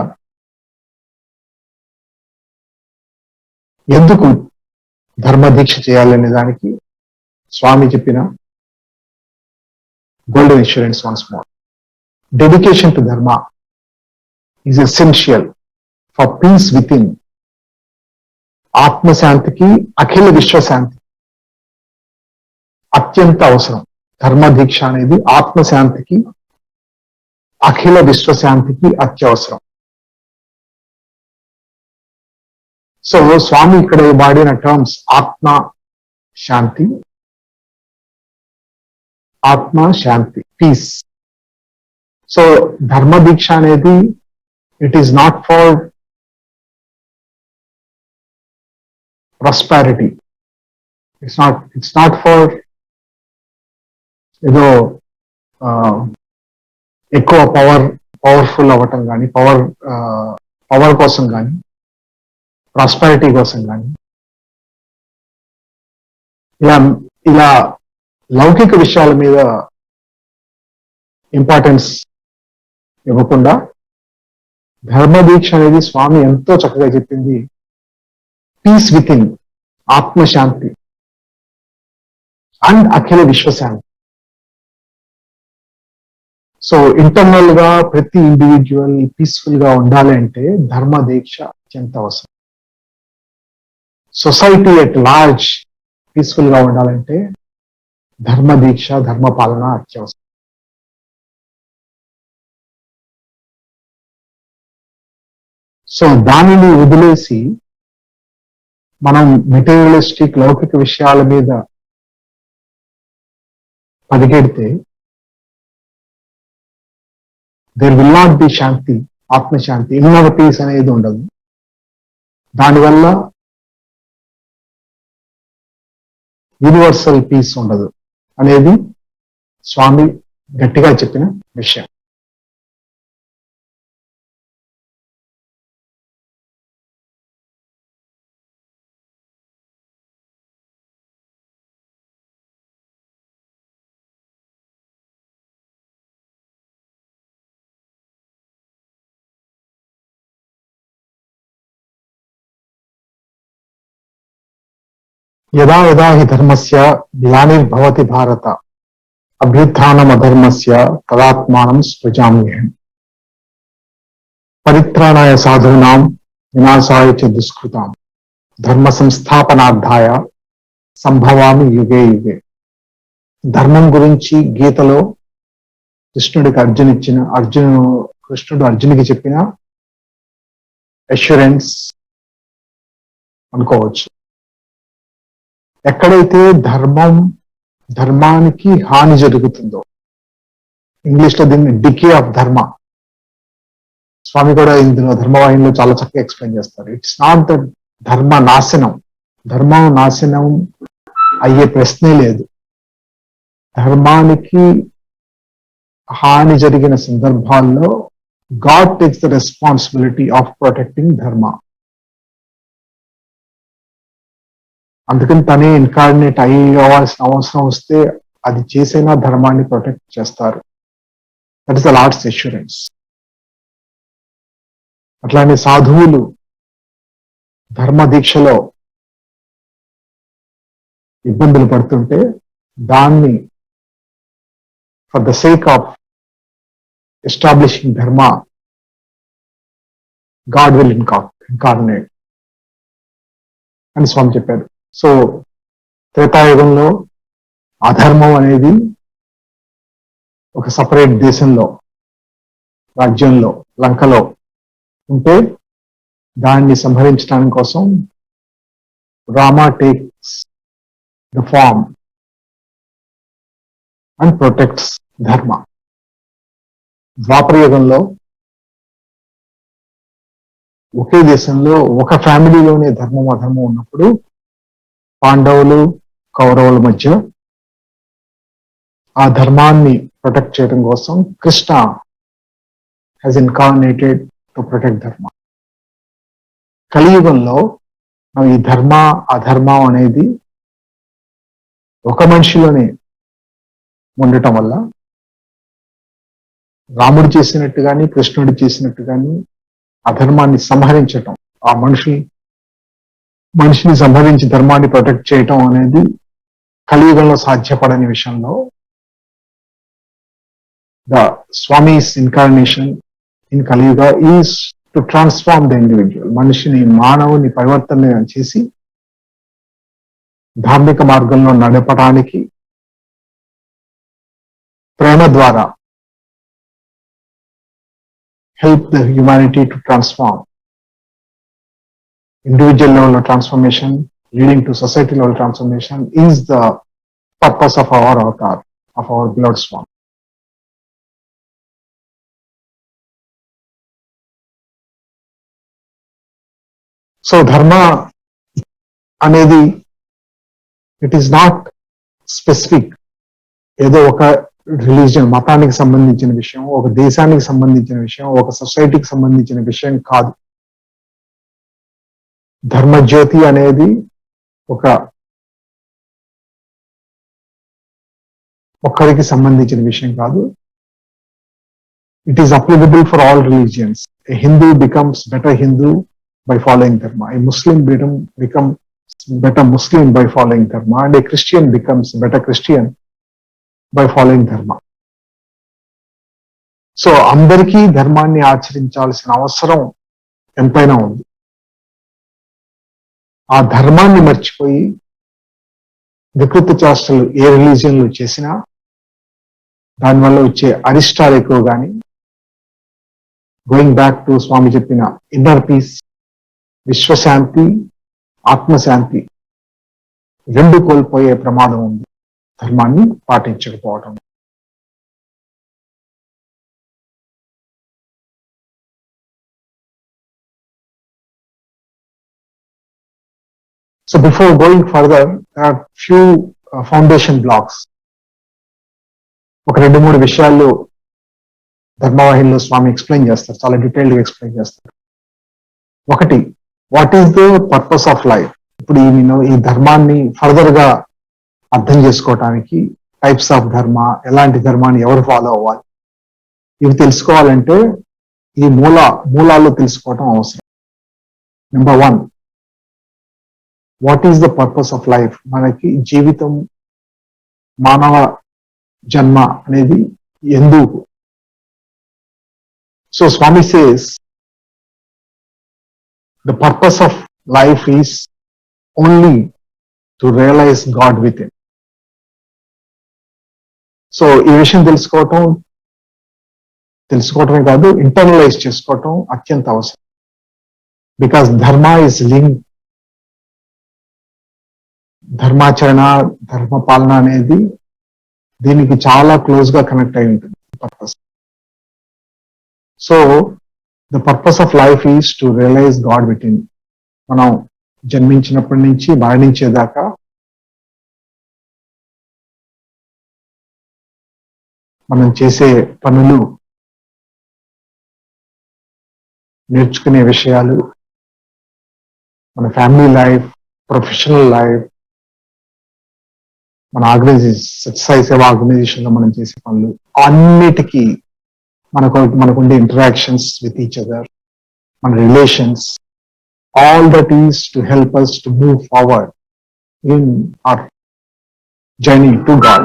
ఎందుకు ధర్మ దీక్ష చేయాలనే దానికి స్వామి చెప్పిన golden insurance once more. Dedication to dharma is essential for peace within. ఆత్మశాంతికి అఖిల విశ్వశాంతి అత్యంత అవసరం. ధర్మ దీక్ష అనేది ఆత్మశాంతికి అఖిల విశ్వశాంతికి అత్యవసరం. సో స్వామి ఇక్కడ వాడిన టర్మ్స్ ఆత్మ శాంతి, ఆత్మ శాంతి, పీస్. సో ధర్మ దీక్ష అనేది it is not for prosperity, it's not for ఏదో ఎక్కువ పవర్ఫుల్ అవ్వటం కానీ, పవర్ కోసం కానీ, ప్రాస్పారిటీ కోసం కానీ, ఇలా లౌకిక విషయాల మీద ఇంపార్టెన్స్ ఇవ్వకుండా ధర్మ దీక్ష అనేది స్వామి ఎంతో చక్కగా చెప్పింది పీస్ విత్ ఇన్, ఆత్మశాంతి అండ్ అఖిల విశ్వశాంతి. సో ఇంటర్నల్ గా ప్రతి ఇండివిజువల్ పీస్ఫుల్ గా ఉండాలి అంటే ధర్మ దీక్ష అత్యంత అవసరం. సొసైటీ ఎట్ లార్జ్ పీస్ఫుల్ గా ఉండాలంటే ధర్మ దీక్ష, ధర్మ పాలన అత్యవసరం. సో దానిని వదిలేసి మనం మెటీరియలిస్టిక్ లౌకిక విషయాల మీద పరిగెడితే దేర్ విల్ నాట్ బి శాంతి, ఆత్మశాంతి, ఇన్నర్ పీస్ అనేది ఉండదు. దానివల్ల యూనివర్సల్ పీస్ ఉండదు అనేది స్వామి గట్టిగా చెప్పిన విషయం. యదా యదా హి ధర్మస్య గ్లానిర్భవతి భారత అభ్యుత్థానమధర్మస్య తదాత్మానం సృజామ్యహం. పరిత్రాణాయ సాధూనాం వినాశాయ చ దుష్కృతాం ధర్మ సంస్థాపనార్థాయ సంభవామి యుగే యుగే. ధర్మం గురించి గీతలో కృష్ణుడికి కృష్ణుడు అర్జునికి చెప్పిన అష్యూరెన్స్ అనుకోవచ్చు. ఎక్కడైతే ధర్మానికి హాని జరుగుతుందో, ఇంగ్లీష్ లో దీన్ని డికే ఆఫ్ ధర్మ, స్వామి కూడా ఇందులో ధర్మవాహినిలో చాలా చక్కగా ఎక్స్ప్లెయిన్ చేస్తారు. ఇట్స్ నాట్ ద ధర్మ నాశనం, ధర్మం నాశనం అయ్యే ప్రశ్నే లేదు. ధర్మానికి హాని జరిగిన సందర్భాల్లో God takes the responsibility of protecting ధర్మ. అందుకని తనే ఇన్కార్డినేట్ అవ్వాల్సిన అవసరం వస్తే అది చేసైనా ధర్మాన్ని ప్రొటెక్ట్ చేస్తారు. That is the lord's assurance. అట్లానే సాధువులు ధర్మ దీక్షలో ఇబ్బందులు పడుతుంటే దాన్ని for the sake of establishing dharma God will incarnate అని స్వామి చెప్పారు. సో త్రేతాయుగంలో అధర్మం అనేది ఒక సపరేట్ దేశంలో, రాజ్యంలో, లంకలో ఉంటే దాన్ని సంహరించడానికి కోసం Rama takes the form and protects dharma. ద్వాపరయుగంలో ఒకే దేశంలో ఒక ఫ్యామిలీలోనే ధర్మం అధర్మం ఉన్నప్పుడు పాండవులు కౌరవుల మధ్య ఆ ధర్మాన్ని ప్రొటెక్ట్ చేయడం కోసం Krishna has incarnated to protect ధర్మ. కలియుగంలో ఈ ధర్మ అధర్మం అనేది ఒక మనిషిలోనే ఉండటం వల్ల రాముడు చేసినట్టు కానీ కృష్ణుడు చేసినట్టు కానీ అధర్మాన్ని సంహరించటం, ఆ మనిషిని సంహరించి ధర్మాన్ని ప్రొటెక్ట్ చేయటం అనేది కలియుగంలో సాధ్యపడని విషయంలో ద స్వామీస్ ఇన్కార్నేషన్ ఇన్ కలియుగ is to transform the individual. మనిషిని, మానవుని పరివర్తన చేసి ధార్మిక మార్గంలో నడపడానికి ప్రేమ ద్వారా help the humanity to transform. Individual level transformation leading to society level transformation is the purpose of our avatar, of our beloved Swan. So dharma అనేది it is not specific. ఏదో ఒక రిలీజియన్, మతానికి సంబంధించిన విషయం, ఒక దేశానికి సంబంధించిన విషయం, ఒక సొసైటీకి సంబంధించిన విషయం కాదు. ధర్మజ్యోతి అనేది ఒక్కరికి సంబంధించిన విషయం కాదు. It is applicable for all religions. A Hindu becomes better Hindu by following dharma. A Muslim becomes better Muslim by following dharma, and a Christian becomes better Christian by following dharma. So అందరికీ ధర్మాన్ని ఆచరించాల్సిన అవసరం ఎంతైనా ఉంది. ఆ ధర్మాన్ని మర్చిపోయి వికృత చేష్టలు ఏ రిలీజియన్లు చేసినా దానివల్ల వచ్చే అరిష్టాలు ఎక్కువ. కానీ గోయింగ్ బ్యాక్ టు స్వామి చెప్పిన ఇన్నర్ పీస్, విశ్వశాంతి, ఆత్మశాంతి రెండు కోల్పోయే ప్రమాదం ఉంది ధర్మాన్ని పాటించకపోవడం. So before going further, there are few foundation blocks. ఒక 2-3 విషయాలు ధర్మవాహినిలో స్వామి ఎక్స్ప్లెయిన్ చేస్తారు, చాలా డీటెయిల్డ్గా ఎక్స్ప్లెయిన్ చేస్తారు. ఒకటి, what is the purpose of life. ఇప్పుడు ఈ ధర్మాన్ని ఫర్దర్ గా అర్థం చేసుకోవటానికి టైప్స్ ఆఫ్ ధర్మ, ఎలాంటి ధర్మాన్ని ఎవరు ఫాలో అవ్వాలి, ఇవి తెలుసుకోవాలంటే ఈ మూలాల్లో తెలుసుకోవటం అవసరం. Number 1, what is the purpose of life. మనకి జీవితం, మానవ జన్మ అనేది ఎందుకు. So Swami says the purpose of life is only to realize God within. So ఈ విషయం తెలుసుకోవటమే కాదు, ఇంటర్నలైజ్ చేసుకోవటం అత్యంత అవసరం. బికాస్ ధర్మ ఇస్ లింక్, ధర్మాచరణ, ధర్మపాలన అనేది దీనికి చాలా క్లోజ్ గా కనెక్ట్ అయి ఉంటుంది purpose. So the purpose of life is to realize God within. మనం జన్మించినప్పటి నుంచి మరణించేదాకా మనం చేసే పనులు, నేర్చుకునే విషయాలు, మన ఫ్యామిలీ లైఫ్, ప్రొఫెషనల్ లైఫ్, మన సత్యసాయి సేవ ఆర్గనైజేషన్ లో మనం చేసే పనులు అన్నిటికీ మనకుండే ఇంటరాక్షన్స్ విత్ ఈచ్ అదర్, మన relations, all that is to help us to move forward in our journey to God.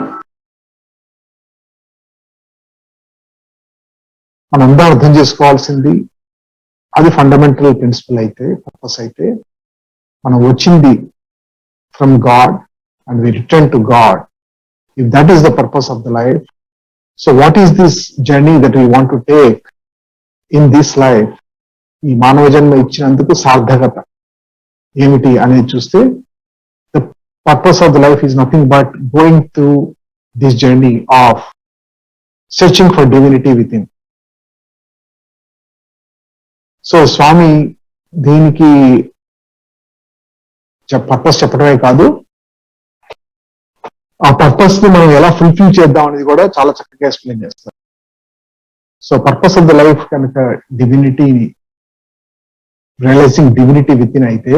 మనందరం అర్థం చేసుకోవాల్సింది అది ఫండమెంటల్ ప్రిన్సిపల్ అయితే, పర్పస్ అయితే, మనం వచ్చింది from God and we return to God. If that is the purpose of the life, so what is this journey that we want to take in this life? ఈ మానవ జన్మ ఇచ్చినందుకు సార్థకత ఏమిటి అనేది చూస్తే, the purpose of the life is nothing but going through this journey of searching for divinity within. So Swami దీనికి purpose చెప్పడమే కాదు, ఆ పర్పస్ ని మనం ఎలా ఫుల్ఫిల్ చేద్దాం అనేది కూడా చాలా చక్కగా ఎక్స్ప్లెయిన్ చేస్తారు. So purpose of the life కనుక డివినిటీని, రియలైజింగ్ డివినిటీ విత్ ఇన్ అయితే,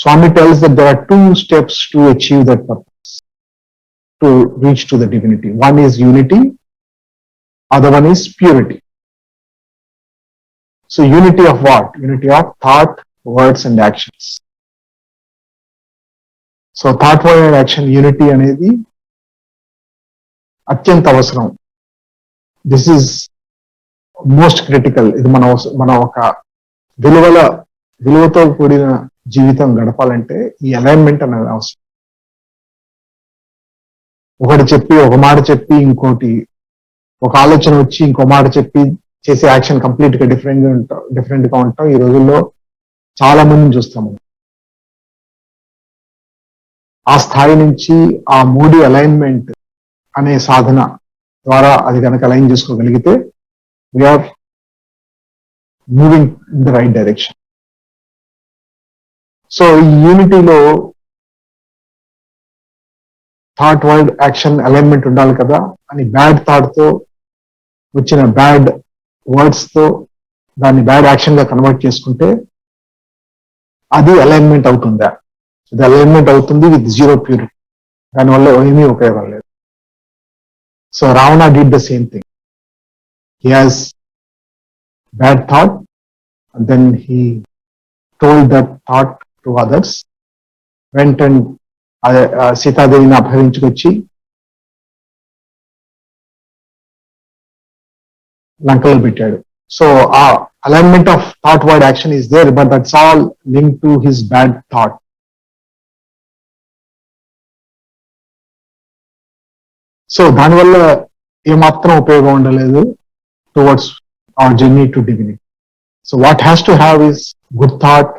Swami tells that there are 2 steps to achieve that purpose. to reach to the divinity. One is unity, other one is purity. So unity of what? Unity of thought, words and actions. So thought, word and action unity అనేది అత్యంత అవసరం. This is most critical. ఇది మన ఒక విలువతో కూడిన జీవితం గడపాలంటే ఈ అలైన్మెంట్ అనేది అవసరం. ఒక మాట చెప్పి ఇంకోటి, ఒక ఆలోచన వచ్చి ఇంకో మాట చెప్పి చేసే యాక్షన్ కంప్లీట్ గా డిఫరెంట్ గా ఉంటాం. ఈ రోజుల్లో చాలా మందిని చూస్తాము. ఆ స్థాయి నుంచి ఆ మూడు అలైన్మెంట్ అనే సాధన ద్వారా అది కనుక అలైన్ చేసుకోగలిగితే we're moving in the right direction. So ఈ యూనిటీలో థాట్, వర్డ్, యాక్షన్ అలైన్మెంట్ ఉండాలి కదా అని బ్యాడ్ థాట్ తో వచ్చిన బ్యాడ్ వర్డ్స్ తో దాన్ని బ్యాడ్ యాక్షన్ గా కన్వర్ట్ చేసుకుంటే అది అలైన్మెంట్ అవుతుందా? ఇది అలైన్మెంట్ అవుతుంది విత్ జీరో ప్యూరిటీ. దానివల్ల ఏమీ ఉపయోగం లేదు. So Ravana did the same thing. He has bad thought and then he told that thought to others. వెంట సీతాదేవిని అపహరించుకొచ్చి లంకలో పెట్టాడు. సో ఆ alignment of thought, word, action is there, but that's all link to his bad thought. So దానివల్ల ఏమాత్రం ఉపయోగం ఉండలేదు towards our journey to divinity. So what has to have is good thought,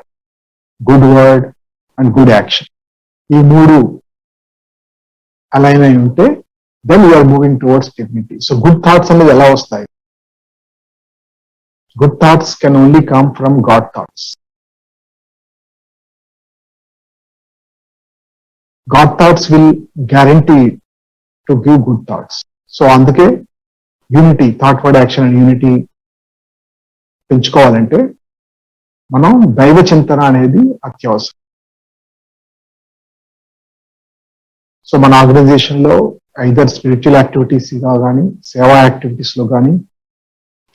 good word and good action. ఈ మూడు align అయి ఉంటే then we are moving towards divinity. So good thoughts అనేది ఎలా వస్తాయి? Good thoughts can only come from God thoughts. God thoughts will guarantee to give good thoughts. So అందుకే unity, thought, word, action and unity పెంచుకోవాలంటే మనం దైవ చింతన అనేది అత్యవసరం. సో మన ఆర్గనైజేషన్ లో ఐదర్ స్పిరిచువల్ యాక్టివిటీస్ గా కానీ, సేవా యాక్టివిటీస్ లో కానీ,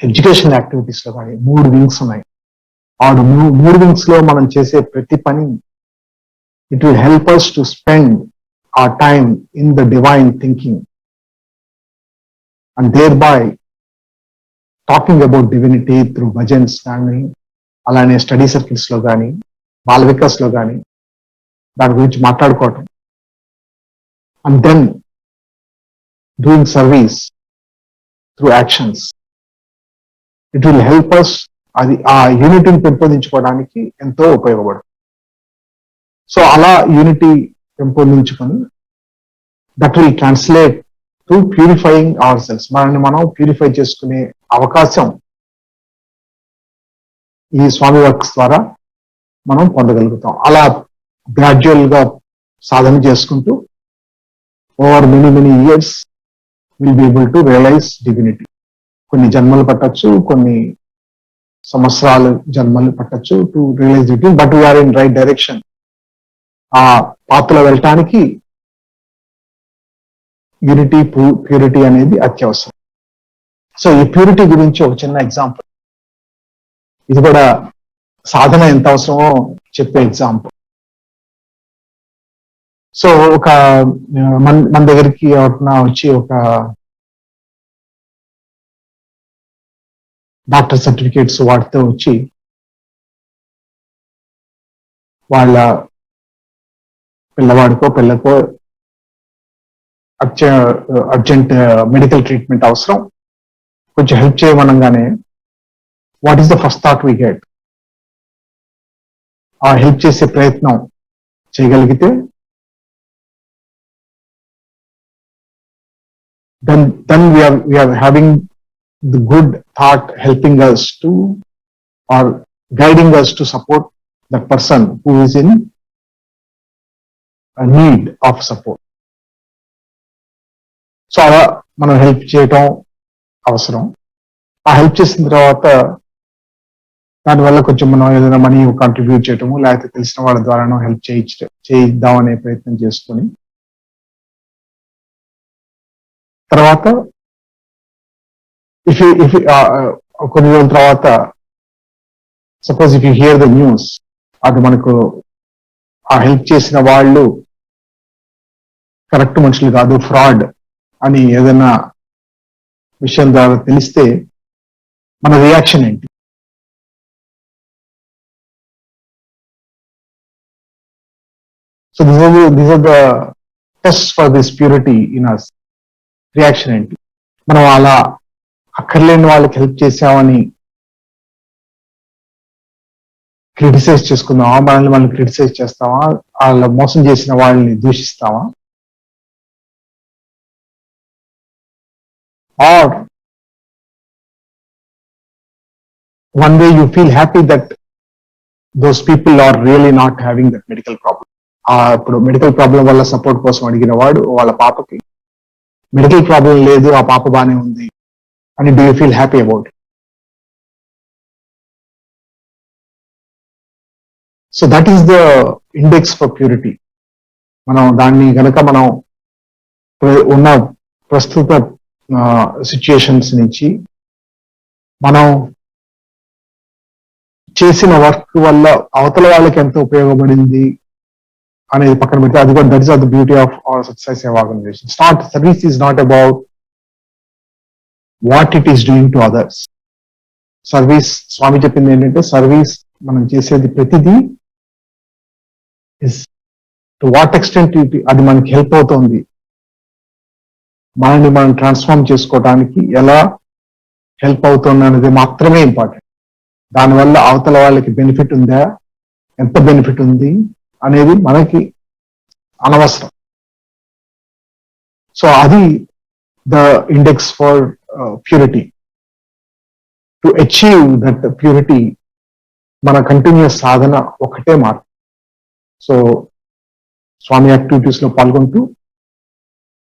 ఎడ్యుకేషన్ యాక్టివిటీస్ లో కానీ 3 వింగ్స్ ఉన్నాయి. ఆ 3 వింగ్స్ లో మనం చేసే ప్రతి పని it will help us to spend our time in the divine thinking and thereby talking about divinity through bhajans కానీ, అలానే స్టడీ సర్కిల్స్ లో కానీ, బాల వికాస్ లో కానీ దాని గురించి మాట్లాడుకోవటం. And then doing service through actions. It will help us అది ఆ యూనిటీని పెంపొందించుకోవడానికి ఎంతో ఉపయోగపడుతుంది. సో అలా యూనిటీ పెంపొందించుకొని that will translate to purifying our selves. మనల్ని మనం ప్యూరిఫై చేసుకునే అవకాశం ఈ స్వామి వర్క్స్ ద్వారా మనం పొందగలుగుతాం. అలా గ్రాడ్యువల్ గా సాధన చేసుకుంటూ over many years will be able to realise divinity. కొన్ని జన్మలు పట్టచ్చు, కొన్ని సంవత్సరాలు జన్మలు పట్టచ్చు to realise divinity, but we are in right direction. ఆ పాత్రలో వెళ్ళటానికి యూనిటీ, ప్యూరిటీ అనేది అత్యవసరం. సో ఈ ప్యూరిటీ గురించి ఒక చిన్న ఎగ్జాంపుల్, ఇది కూడా సాధన ఎంత అవసరమో చెప్పే ఎగ్జాంపుల్. సో ఒక మన దగ్గరికి ఎవరైనా వచ్చి ఒక డాక్టర్ సర్టిఫికేట్స్ వాటితో వచ్చి వాళ్ళ పిల్లవాడికో పిల్లకో అర్జెంట్ మెడికల్ ట్రీట్మెంట్ అవసరం, కొంచెం హెల్ప్ చేయమనగానే what is the first thought we get? ఆ హెల్ప్ చేసే ప్రయత్నం చేయగలిగితే then we are having the good thought helping us to or guiding us to support that person who is in a need of support. So అలా మనం help చేయటం అవసరం. ఆ help చేసిన తర్వాత దానివల్ల కొంచెం మనం ఏదైనా మనీ కాంట్రిబ్యూట్ చేయటము, లేకపోతే తెలిసిన వాళ్ళ ద్వారానో హెల్ప్ చేయిద్దాం అనే ప్రయత్నం చేసుకొని తర్వాత ఇఫ్ కొన్ని రోజుల తర్వాత suppose if you here the news, అది మనకు ఆ హెల్ప్ చేసిన వాళ్ళు కరెక్ట్ మనుషులు కాదు, ఫ్రాడ్ అని ఏదైనా విషయం ద్వారా తెలిస్తే మన రియాక్షన్ ఏంటి? So these are the test for this purity in us. Reaction ఏంటి? మనం అలా అక్కర్లేని వాళ్ళకి హెల్ప్ చేసామని క్రిటిసైజ్ చేసుకుందామా? మనల్ని క్రిటిసైజ్ చేస్తామా? వాళ్ళ మోసం చేసిన వాళ్ళని దూషిస్తామా? Or one day you feel happy that those people are really not having that medical problem. ఇప్పుడు మెడికల్ ప్రాబ్లం వల్ల సపోర్ట్ కోసం అడిగిన వాడు వాళ్ళ పాపకి మెడికల్ ప్రాబ్లం లేదు, ఆ పాప బానే ఉంది అని do you feel happy about it? So that is the index for purity. మనం దాన్ని గనక మనం ఉన్న ప్రస్తుత సిచ్యుయేషన్స్ నుంచి మనం చేసిన వర్క్ వల్ల అవతల వాళ్ళకి ఎంత ఉపయోగపడింది అనేది పక్కన పెడితే, అది కూడా that is the beauty of our Sathya Sai Seva organisation. Service is not about what it is doing to others. Service, Swami చెప్పింది ఏంటంటే, సర్వీస్ మనం చేసేది ప్రతిదీ ఇస్ టు వాట్ ఎక్స్టెంట్ అది మనకి హెల్ప్ అవుతుంది, మనల్ని మనం ట్రాన్స్ఫార్మ్ చేసుకోవడానికి ఎలా హెల్ప్ అవుతుంది అనేది మాత్రమే ఇంపార్టెంట్. దానివల్ల అవతల వాళ్ళకి బెనిఫిట్ ఉందా, ఎంత బెనిఫిట్ ఉంది అనేది మనకి అనవసరం. సో అది the index for purity. To achieve that purity మన కంటిన్యూస్ సాధన ఒకటే మార్గం. సో స్వామి యాక్టివిటీస్ లో పాల్గొంటూ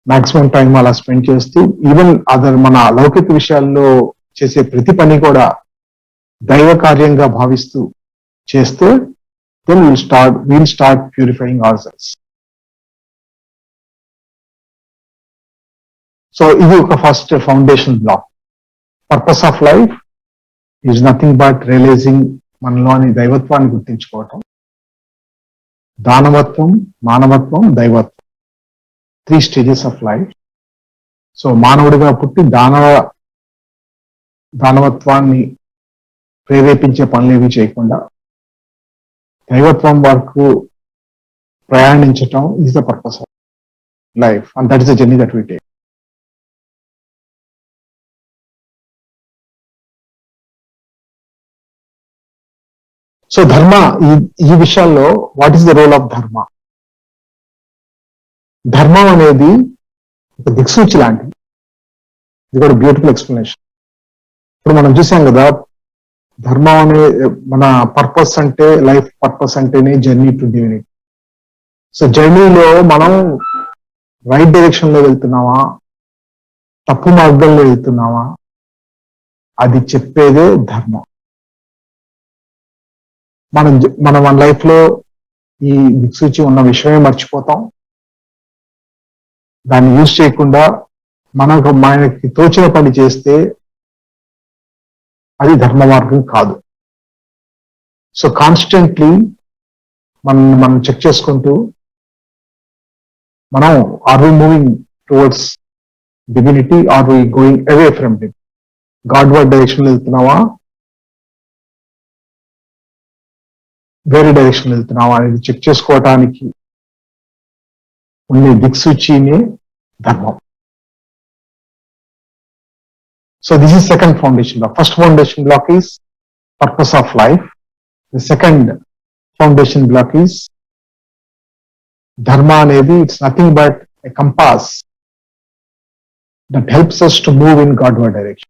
మాక్సిమం టైం అలా స్పెండ్ చేస్తూ, ఈవెన్ అదర్ మన లౌకిక విషయాల్లో చేసే ప్రతి పని కూడా దైవ కార్యంగా భావిస్తూ చేస్తే then we'll start purifying ourselves. So ఇది ఒక first foundation block. Purpose of life is nothing but realising, మనలోని దైవత్వాన్ని గుర్తించుకోవటం. దానవత్వం, మానవత్వం, దైవత్వం, 3 స్టేజెస్ ఆఫ్ లైఫ్. సో మానవుడిగా పుట్టి దానవత్వాన్ని ప్రేరేపించే పనులు ఏవి చేయకుండా దైవత్వం వరకు ప్రయాణించటం is the purpose of life, and that is the journey that we take. So dharma, ఈ విషయాల్లో what is the role of dharma? ధర్మం అనేది ఒక దిక్సూచి లాంటిది. ఇది కూడా బ్యూటిఫుల్ ఎక్స్ప్లెనేషన్. ఇప్పుడు మనం చూసాం కదా, ధర్మం అనే మన పర్పస్ అంటే, లైఫ్ పర్పస్ అంటేనే జర్నీ టు డివినిటీ. సో జర్నీలో మనం రైట్ డైరెక్షన్ లో వెళ్తున్నావా, తప్పు మార్గంలో వెళ్తున్నావా, అది చెప్పేదే ధర్మం. మన లైఫ్ లో ఈ దిక్సూచి ఉన్న విషయమే మర్చిపోతాం. దాన్ని యూజ్ చేయకుండా మనకి తోచిన పని చేస్తే అది ధర్మ మార్గం కాదు. సో కాన్స్టెంట్లీ మనం చెక్ చేసుకుంటూ, మనం are we moving towards divinity, are we going away from divinity? Godward direction వెళ్తున్నావా, వేరే డైరెక్షన్ వెళ్తున్నావా అనేది చెక్ చేసుకోవటానికి ఉండే దిక్సూచినే ధర్మం. So this is second foundation block. First foundation block is purpose of life. The second foundation block is dharma అనేది it's nothing but a compass that helps us to move in Godward direction.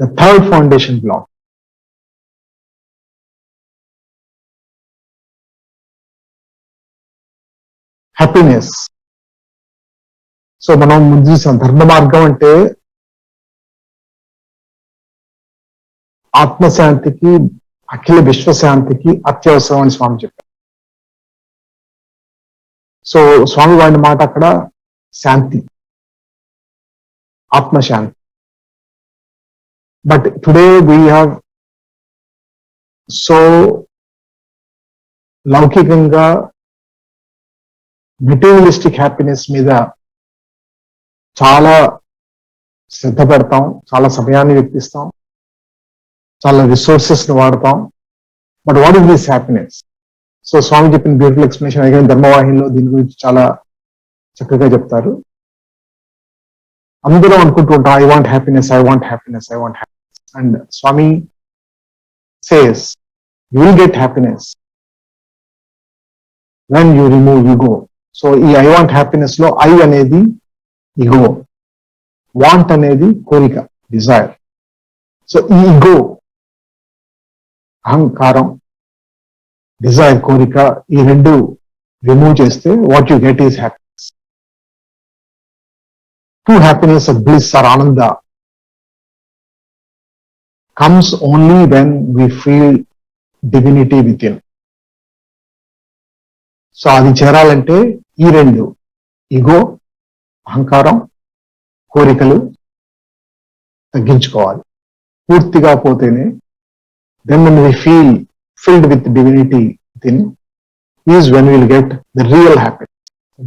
The third foundation block, happiness. So మనం ముందు చూసాం, ధర్మ మార్గం అంటే ఆత్మశాంతికి, అఖిల విశ్వశాంతికి అత్యవసరం అని స్వామి చెప్పారు. సో స్వామి వాడిన మాట అక్కడ శాంతి. ఆత్మశాంతి. But today we have so లౌకికంగా మెటీరియలిస్టిక్ హ్యాపీనెస్ మీద చాలా శ్రద్ధ పెడతాం, చాలా సమయాన్ని వెచ్చిస్తాం, చాలా రిసోర్సెస్ ని వాడతాం. But what is this happiness? So Swami చెప్పిన బ్యూటిఫుల్ ఎక్స్ప్లెనేషన్ అడిగిన ధర్మవాహినిలో దీని గురించి చాలా చక్కగా చెప్తారు. అందరూ అనుకుంటూ ఉంటాం, I want happiness, I want happiness, I want happiness. And Swami says you will get happiness when you remove ego. So ఈ ఐ వాంట్ హ్యాపీనెస్ లో ఐ అనేది ఈగో, వాంట్ అనేది కోరిక, డిజైర్. సో ఈ ఈగో, అహంకారం, డిజైర్, కోరిక, ఈ రెండు రిమూవ్ చేస్తే what you get is happiness. True happiness or bliss or ananda comes only when we feel divinity within. So అది చేరాలంటే ఈ రెండు, ఈగో, అహంకారం, కోరికలు తగ్గించుకోవాలి. పూర్తిగా పోతేనే then when we feel filled with divinity within is when we will get the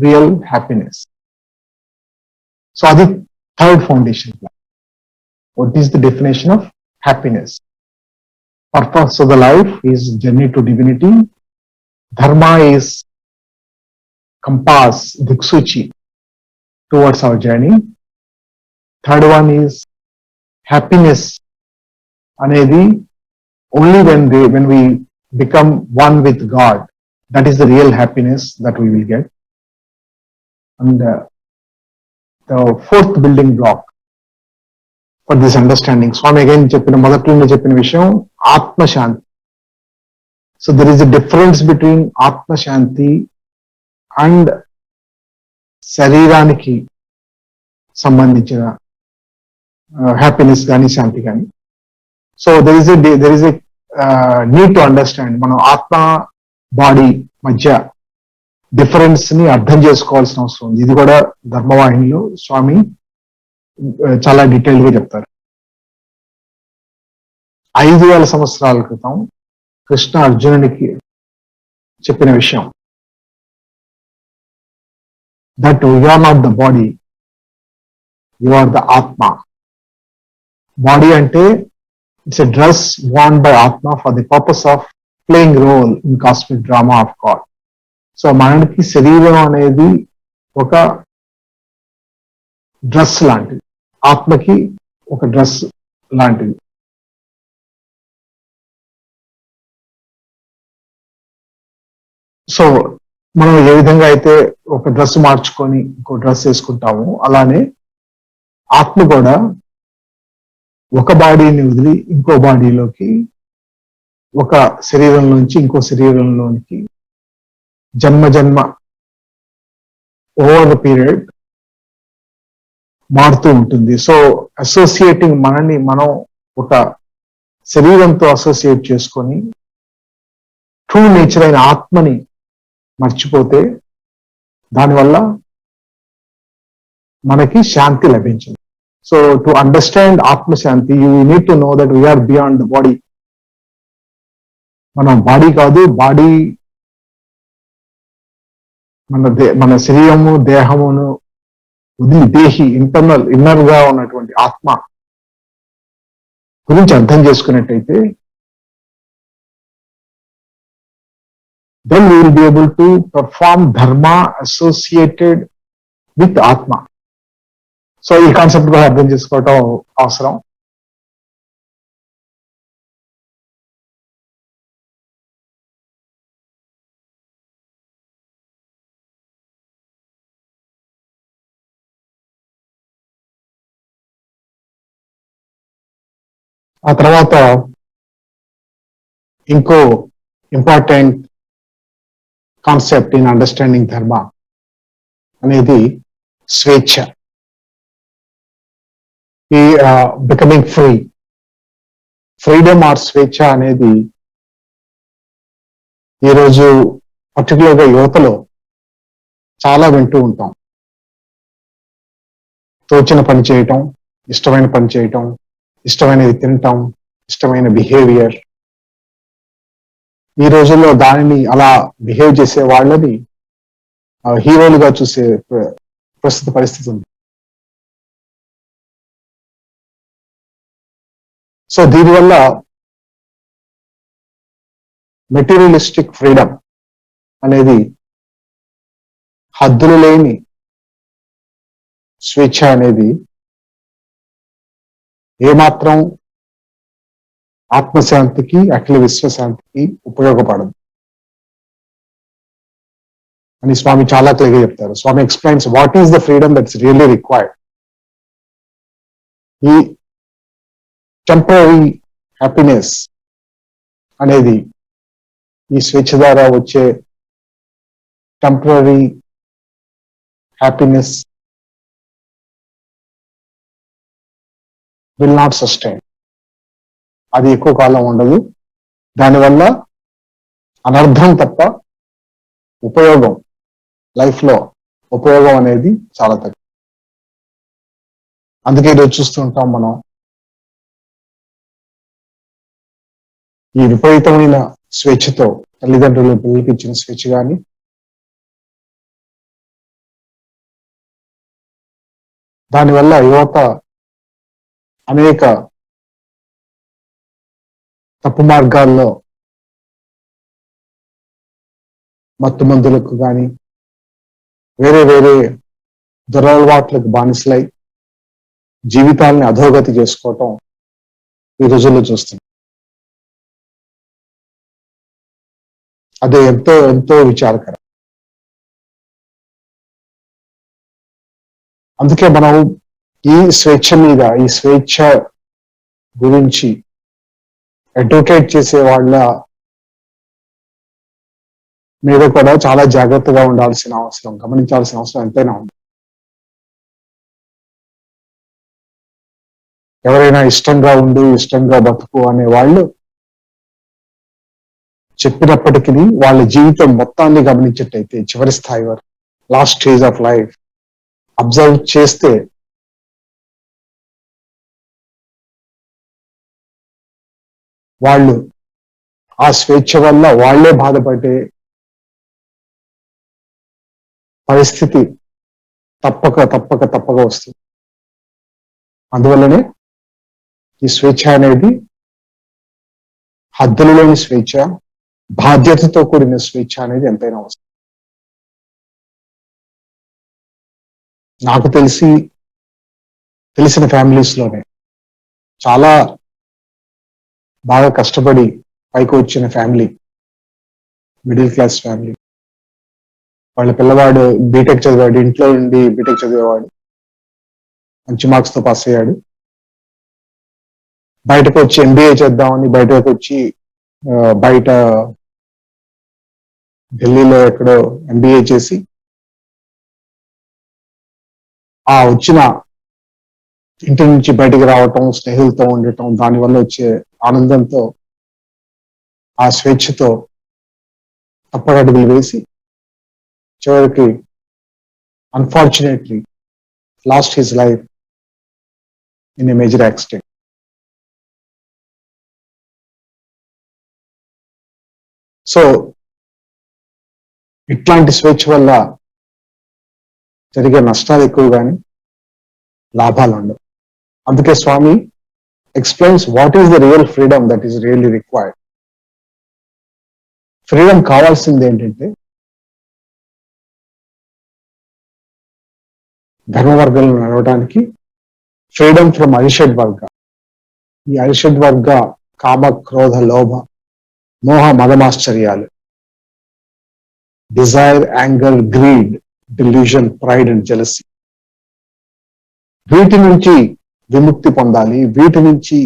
real happiness. So అది third foundation. What is the definition of happiness? Purpose of the life is journey to divinity. Dharma is compass, diksuchi towards our journey. Third one is happiness అనేది only when we become one with God. That is the real happiness that we will get. And the fourth building block for this understanding, Swami again చెప్పిన మొదట్లో చెప్పిన విషయం ఆత్మశాంతి. So there is a difference between ఆత్మశాంతి and శరీరానికి సంబంధించిన happiness కానీ శాంతి కానీ. So there is a need to understand. మనం ఆత్మ బాడీ మధ్య డిఫరెన్స్ ని అర్థం చేసుకోవాల్సిన అవసరం ఉంది. ఇది కూడా ధర్మవాహినిలో స్వామి చాలా డీటెయిల్ గా చెప్తారు. 5,000 సంవత్సరాల క్రితం కృష్ణ అర్జునునికి చెప్పిన విషయం, that you are not the body, you are the atma. Body అంటే it's a dress worn by atma for the purpose of playing role in cosmic drama of God. So మనకి శరీరం అనేది ఒక డ్రెస్ లాంటిది, ఆత్మకి ఒక డ్రెస్ లాంటిది. సో మనం ఏ విధంగా అయితే ఒక డ్రెస్ మార్చుకొని ఇంకో డ్రెస్ వేసుకుంటామో, అలానే ఆత్మ కూడా ఒక బాడీని వదిలి ఇంకో బాడీలోకి, ఒక శరీరంలోంచి ఇంకో శరీరంలోనికి జన్మ ఓవర్ ద పీరియడ్ మారుతూ ఉంటుంది. సో అసోసియేటింగ్ మనల్ని మనం ఒక శరీరంతో అసోసియేట్ చేసుకొని ట్రూ నేచర్ అయిన ఆత్మని మర్చిపోతే దానివల్ల మనకి శాంతి లభించింది. So to understand atmashanti you need to know that we're beyond the body. మనం బాడీ కాదు, బాడీ మన శరీరము దేహమును వదిలి దేహి ఇన్నర్ గా ఉన్నటువంటి ఆత్మ గురించి అర్థం చేసుకున్నట్టయితే then we will be able to perform dharma associated with atma. So ఈ కాన్సెప్ట్ కూడా అర్థం చేసుకోవటం అవసరం. ఆ తర్వాత ఇంకో ఇంపార్టెంట్ కాన్సెప్ట్ ఇన్ అండర్స్టాండింగ్ ధర్మ అనేది స్వేచ్ఛ. ఈ బికమింగ్ ఫ్రీ, ఫ్రీడమ్ ఆర్ స్వేచ్ఛ అనేది ఈరోజు పర్టికులర్గా యువతలో చాలా వింటూ ఉంటాం. తోచిన పని చేయటం, ఇష్టమైన పని చేయటం, ఇష్టమైనది తినటం, ఇష్టమైన బిహేవియర్. ఈ రోజుల్లో దానిని అలా బిహేవ్ చేసే వాళ్ళని హీరోలుగా చూసే ప్రస్తుత పరిస్థితి ఉంది. సో దీనివల్ల మెటీరియలిస్టిక్ ఫ్రీడమ్ అనేది, హద్దులు లేని స్వేచ్ఛ అనేది ఏమాత్రం ఆత్మశాంతికి, అఖిల విశ్వశాంతికి ఉపయోగపడదు అని స్వామి చాలా క్లియర్గా చెప్తారు. Swami explains what is the freedom that's really required. ఈ టెంపరరీ హ్యాపీనెస్ అనేది, ఈ స్వేచ్ఛ ద్వారా వచ్చే temporary happiness will not sustain. అది ఎక్కువ కాలం ఉండదు. దానివల్ల అనర్థం తప్ప ఉపయోగం, లైఫ్లో ఉపయోగం అనేది చాలా తక్కువ. అందుకే ఈరోజు చూస్తుంటాం మనం ఈ విపరీతమైన స్వేచ్ఛతో, తల్లిదండ్రులు పిల్లలకి ఇచ్చిన స్వేచ్ఛ కానీ, దానివల్ల యువత అనేక తప్పు మార్గాల్లో మత్తు మందులకు కానీ వేరే వేరే దురలవాట్లకు బానిసలై జీవితాలని అధోగతి చేసుకోవటం ఈ రోజుల్లో చూస్తున్నాం. అదే ఎంతో ఎంతో విచారకరం. అందుకే మనం ఈ స్వేచ్ఛ మీద, ఈ స్వేచ్ఛ గురించి అడ్వకేట్ చేసే వాళ్ళ మీద కూడా చాలా జాగ్రత్తగా ఉండాల్సిన అవసరం, గమనించాల్సిన అవసరం ఎంతైనా ఉంది. ఎవరైనా ఇష్టంగా ఉండు, ఇష్టంగా బతుకు అనే వాళ్ళు చెప్పినప్పటికీ వాళ్ళ జీవితం మొత్తాన్ని గమనించేటైతే, చివరి స్థాయి వరకు, last stage of life observe చేస్తే వాళ్ళు ఆ స్వేచ్ఛ వల్ల వాళ్లే బాధపడే పరిస్థితి తప్పక తప్పక తప్పక వస్తుంది. అందువల్లనే ఈ స్వేచ్ఛ అనేది హద్దులలోని స్వేచ్ఛ, బాధ్యతతో కూడిన స్వేచ్ఛ అనేది ఎంతైనా అవసరం. నాకు తెలిసిన ఫ్యామిలీస్ లోనే చాలా బాగా కష్టపడి పైకి వచ్చిన ఫ్యామిలీ, మిడిల్ క్లాస్ ఫ్యామిలీ. వాళ్ళ పిల్లవాడు బీటెక్ చదివాడు, ఇంట్లో ఉండి బీటెక్ చదివేవాడు, మంచి మార్క్స్ తో పాస్ అయ్యాడు. బయటకు వచ్చి ఎంబీఏ చేద్దామని బయటకు వచ్చి బయట ఢిల్లీలో ఎక్కడో ఎంబీఏ చేసి ఆ వచ్చిన ఇంటి నుంచి బయటికి రావటం, స్నేహితులతో ఉండటం, దానివల్ల వచ్చే ఆనందంతో, ఆ స్వేచ్ఛతో తప్పటడుగులు వేసి చివరికి unfortunately lost his life in a major accident. So ఇట్లాంటి స్వేచ్ఛ వల్ల జరిగే నష్టాలు ఎక్కువ కానీ లాభాలు ఉండవు. అందుకే Swami explains what is the real freedom that is really required. Freedom కావాల్సింది ఏంటంటే ధర్మవర్గంలో నడవడానికి ఫ్రీడమ్ ఫ్రమ్ అరిషడ్ వర్గ. ఈ అరిషడ్ వర్గ కామ, క్రోధ, లోభ, మోహ, మదమాశ్చర్యాలు, desire, anger, greed, delusion, pride and jealousy, వీటి నుంచి విముక్తి పొందాలి, వీటి నుంచి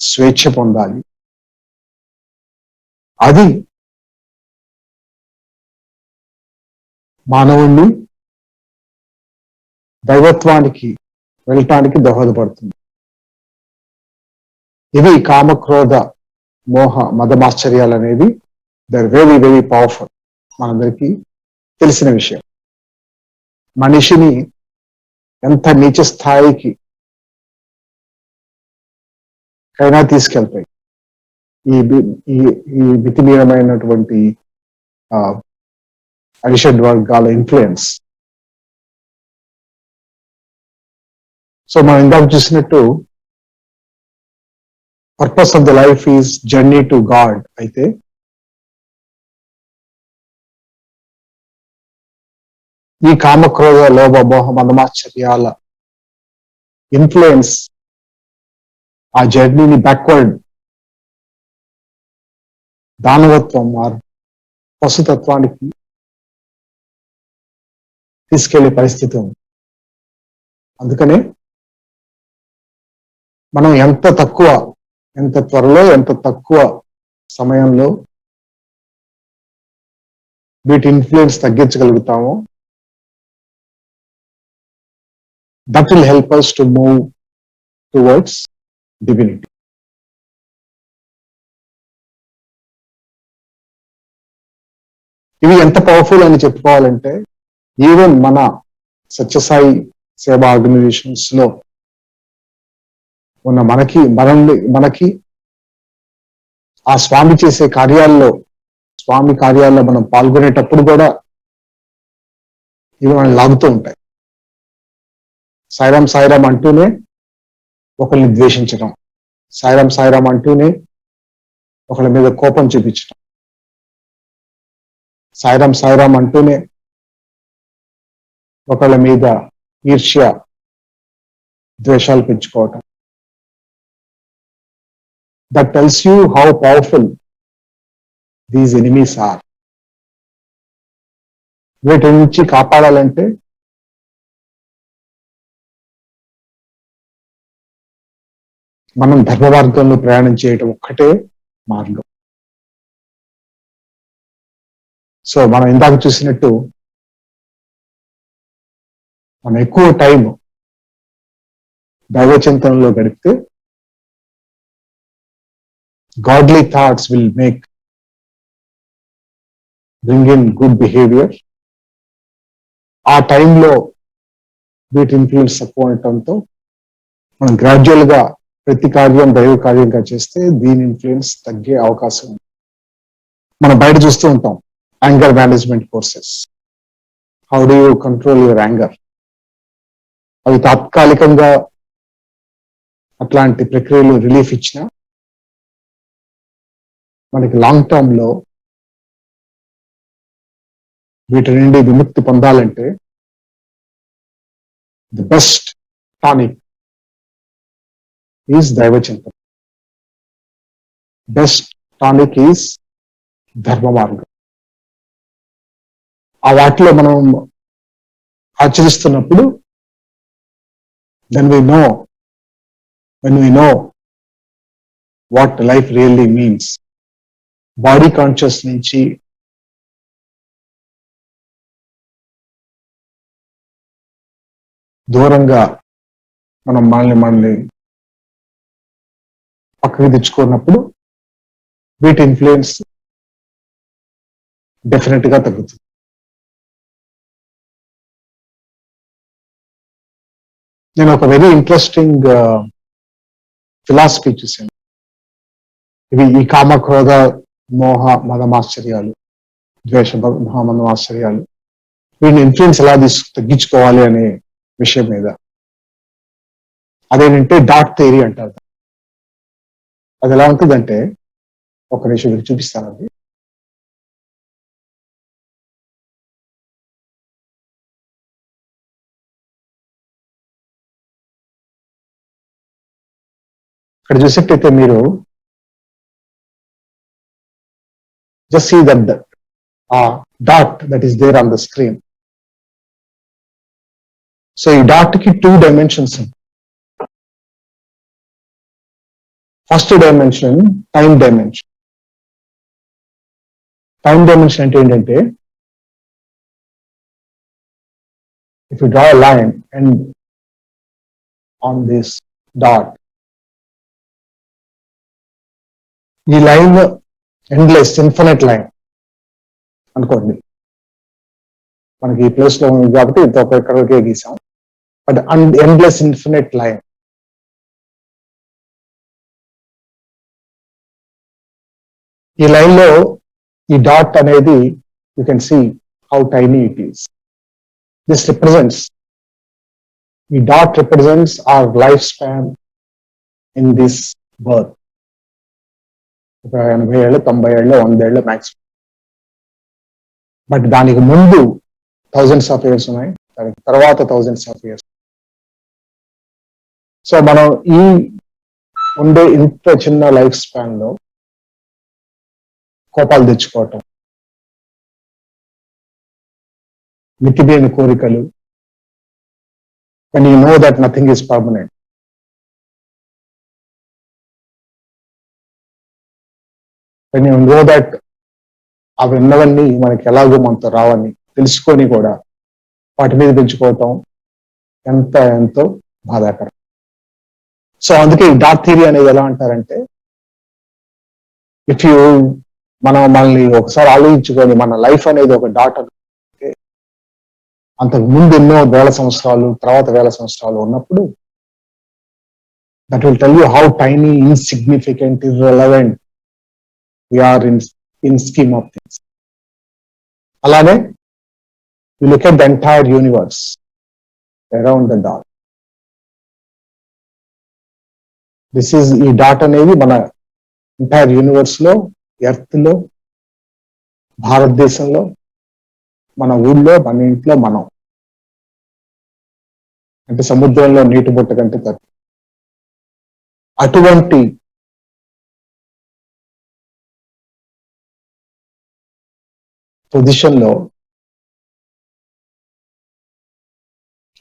స్వేచ్ఛ పొందాలి. అది మానవుణ్ణి దైవత్వానికి వెళ్ళటానికి దోహదపడుతుంది. ఇవి కామక్రోధ మోహ మదమాశ్చర్యాలు అనేది దర్ వెరీ వెరీ పవర్ఫుల్. మనందరికీ తెలిసిన విషయం. మనిషిని ఎంత నీచ స్థాయికి కైనా తీసుకెళ్తాయి ఈ మితిమీరమైనటువంటి అరిషడ్ వర్గాల ఇన్ఫ్లుయెన్స్. సో మనం ఇందాక చూసినట్టు purpose of the life is journey to God అయితే ఈ కామక్రోధ లోభ మోహ మదమాశ్చర్యాల ఇన్ఫ్లుయెన్స్ ఆ జర్నీని బ్యాక్వర్డ్ దానవత్వం పశుతత్వానికి తీసుకెళ్లే పరిస్థితి ఉంది. అందుకనే మనం ఎంత త్వరలో ఎంత తక్కువ సమయంలో వీటి influence తగ్గించగలుగుతామో that will help us to move towards divinity. ఇవి ఎంత పవర్ఫుల్ అని చెప్పుకోవాలంటే ఈవెన్ మన సత్యసాయి సేవా ఆర్గనైజేషన్స్ లో ఉన్న మనకి ఆ స్వామి చేసే స్వామి కార్యాల్లో మనం పాల్గొనేటప్పుడు కూడా ఇవి మనం లాగుతూ ఉంటాయి. సాయిరాం సాయిరాం అంటూనే ఒకరిని ద్వేషించడం, సాయిరాం సాయిరాం అంటూనే ఒకళ్ళ మీద కోపం చూపించడం, సాయిరాం సాయిరాం అంటూనే ఒకళ్ళ మీద ఈర్ష్య ద్వేషాలు పెంచుకోవటం. That tells you how powerful these enemies are. వీటి నుంచి కాపాడాలంటే మనం ధర్మ మార్గంలో ప్రయాణం చేయటం ఒక్కటే మార్గం. సో మనం ఇందాక చూసినట్టు మనం ఎక్కువ టైం దైవ చింతనలో గడిపితే godly thoughts will bring in good behaviour. ఆ టైంలో వీటి ఇన్ఫ్లుయెన్స్ తక్కువ ఉండటంతో మనం గ్రాడ్యువల్ గా ప్రతి కార్యం దైవ కార్యంగా చేస్తే దీని ఇన్ఫ్లుయెన్స్ తగ్గే అవకాశం ఉంది. మనం బయట చూస్తూ ఉంటాం anger management courses. How do you control your anger? అవి తాత్కాలికంగా అట్లాంటి ప్రక్రియలు రిలీఫ్ ఇచ్చినా మనకి లాంగ్ టర్మ్ లో వీటి నుండి విముక్తి పొందాలంటే ది బెస్ట్ టానిక్ ఈజ్ దైవ చింతన. బెస్ట్ టానిక్ ఈజ్ ధర్మ మార్గం. ఆ వాటిలో మనం ఆచరిస్తున్నప్పుడు when we know what life really means, body conscious నుంచి దూరంగా మనం మనల్ని పక్కకి తెచ్చుకున్నప్పుడు వీటి ఇన్ఫ్లుయెన్స్ డెఫినెట్ గా తగ్గుతుంది. నేను ఒక వెరీ ఇంట్రెస్టింగ్ ఫిలాసఫీ చూశాను. ఇవి ఈ కామ క్రోధ మోహ మదమాశ్చర్యాలు, ద్వేష మోహ మదమాశ్చర్యాలు, వీటిని ఇన్ఫ్లుయెన్స్ ఎలా తగ్గించుకోవాలి అనే విషయం మీద. అదేంటంటే డాట్ థియరీ అంటారు. అది ఎలా ఉంటుందంటే, ఒక నిమిషం మీకు చూపిస్తాను. అది ఇక్కడ చూసేటైతే మీరు just see that dot that is there on the screen. So ఈ డాట్ కి 2 dimensions. First dimension time dimension. Time dimension అంటే ఏంటంటే, if you draw a line and on this dot, ఈ లైన్ ఎండ్లెస్ ఇన్ఫినిట్ లైన్ అనుకోండి. మనకి ఈ place లో ఉంది కాబట్టి ఇంత ఎక్కడికే గీసాం. but endless infinite line. ఈ లైన్ లో ఈ డాట్ అనేది you can see how tiny it is. This represents, ఈ dot represents our life span in this birth. ఒక 80 ఏళ్ళు, 90 ఏళ్ళు, 100 ఏళ్ళు మ్యాక్సిమం. బట్ దానికి ముందు థౌజండ్స్ ఆఫ్ ఇయర్స్ ఉన్నాయి, దానికి తర్వాత థౌజండ్స్ ఆఫ్ ఇయర్స్. సో మనం ఈ ఉండే ఇంత చిన్న లైఫ్ స్పాన్ లో కోపాలు తెచ్చుకోవటం, మితిలేని కోరికలు, when you know that nothing is permanent. When you know that అవి ఉన్నవన్నీ మనకి ఎలాగో మనతో రావని తెలుసుకొని కూడా వాటి మీద పెంచుకోవటం ఎంతో బాధాకరం. సో అందుకే ఈ డాట్ థియరీ అనేది ఎలా అంటారంటే, ఇఫ్ యూ మనల్ని ఒకసారి ఆలోచించుకొని మన లైఫ్ అనేది ఒక డాట్ అంటే, అంతకు ముందు ఎన్నో వేల సంవత్సరాలు, తర్వాత వేల సంవత్సరాలు ఉన్నప్పుడు, that will tell you how tiny, insignificant, irrelevant we are in scheme of things. అలానే you look at the entire universe around the dot. This is ఈ డాట్ అనేది మన ఎంటైర్ యూనివర్స్ లో, ఎర్త్ లో, భారతదేశంలో, మన ఊళ్ళో, మన ఇంట్లో, మనం అంటే సముద్రంలో నీటి బొట్ట కంటే తక్కువ. అటువంటి పొజిషన్ లో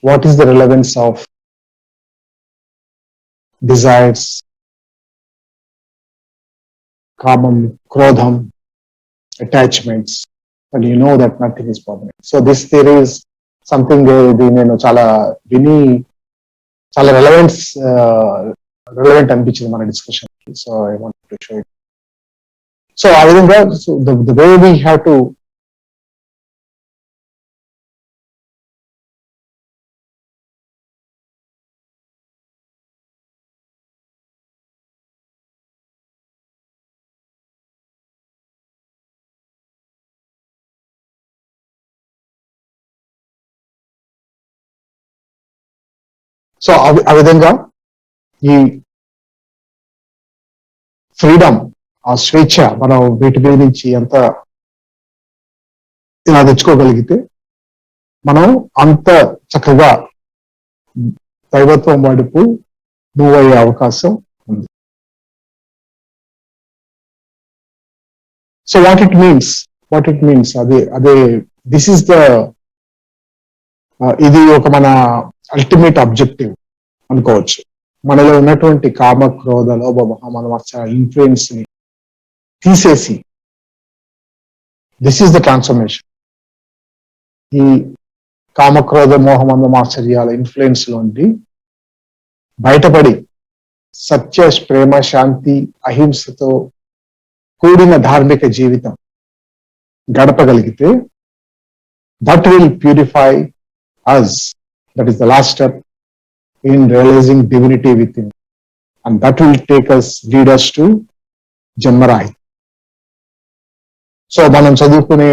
what is the relevance of desires, kamam, krodham, attachments, and you know that nothing is permanent. So this theory is something నేను చాలా విని చాలా relevant అనిపించింది మన డిస్కషన్ కి. So I want to show it. So ఆ విధంగా the way we have to so ఆ విధంగా ఈ ఫ్రీడమ్, ఆ స్వేచ్ఛ మనం వీటి మీద నుంచి ఎంత ఇలా తెచ్చుకోగలిగితే మనం అంత చక్కగా దైవత్వం వైపు మూవ్ అయ్యే అవకాశం ఉంది. సో వాట్ ఇట్ మీన్స్ అదే దిస్ ఈస్ ద ఇది ఒక మన అల్టిమేట్ అబ్జెక్టివ్ అనుకోవచ్చు. మనలో ఉన్నటువంటి కామ, క్రోధ, లోభ, మోహ, మమకార ఇన్ఫ్లుయెన్స్ ని తీసేసి, దిస్ ఈస్ ద ట్రాన్స్ఫర్మేషన్. ఈ కామ, క్రోధ, మోహ, మమకారాల ఇన్ఫ్లుయెన్స్ లోండి బయటపడి సత్య, ప్రేమ, శాంతి, అహింసతో కూడిన ధార్మిక జీవితం గడపగలిగితే, that will purify us. That is the last step in realizing divinity within, and that will lead us to Janmarahit. So మనం చదువుకునే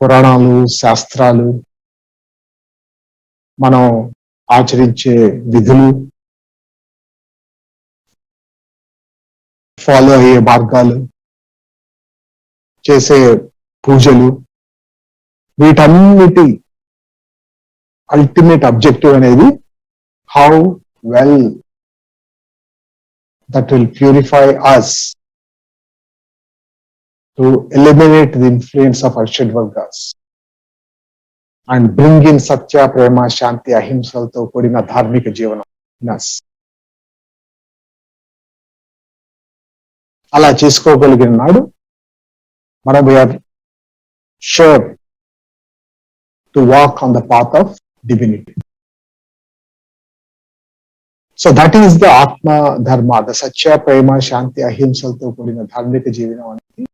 పురాణాలు, శాస్త్రాలు, మనం ఆచరించే విధులు, ఫాలో అయ్యే మార్గాలు, చేసే పూజలు, వీటన్నిటి అల్టిమేట్ అబ్జెక్టివ్ అనేది how well that will purify us to eliminate the influence of Arshad Vargas and bring in Satya, Prema, Shanti, Ahimsalతో కూడిన ధార్మిక జీవనం in us. అలా చేసుకోగలిగిన నాడు మనం we are sure to walk on the path of divinity. So that is the Atma Dharma, the Satya, Prema, Shanti, Ahimsalతో కూడిన ధార్మిక జీవనం అనేది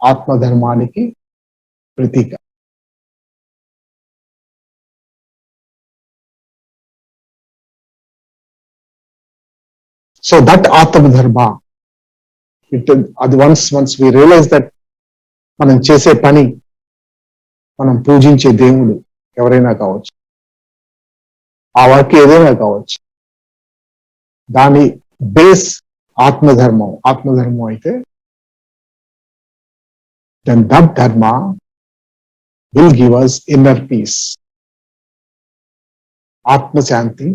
ఆత్మధర్మానికి ప్రతీక. సో దట్ ఆత్మధర్మ అది వన్స్ వి రియలైజ్ దట్ మనం చేసే పని, మనం పూజించే దేవుడు ఎవరైనా కావచ్చు, ఆ వర్క్ ఏదైనా కావచ్చు, దాని బేస్ ఆత్మధర్మం అయితే then that dharma will give us inner peace. ఆత్మశాంతి,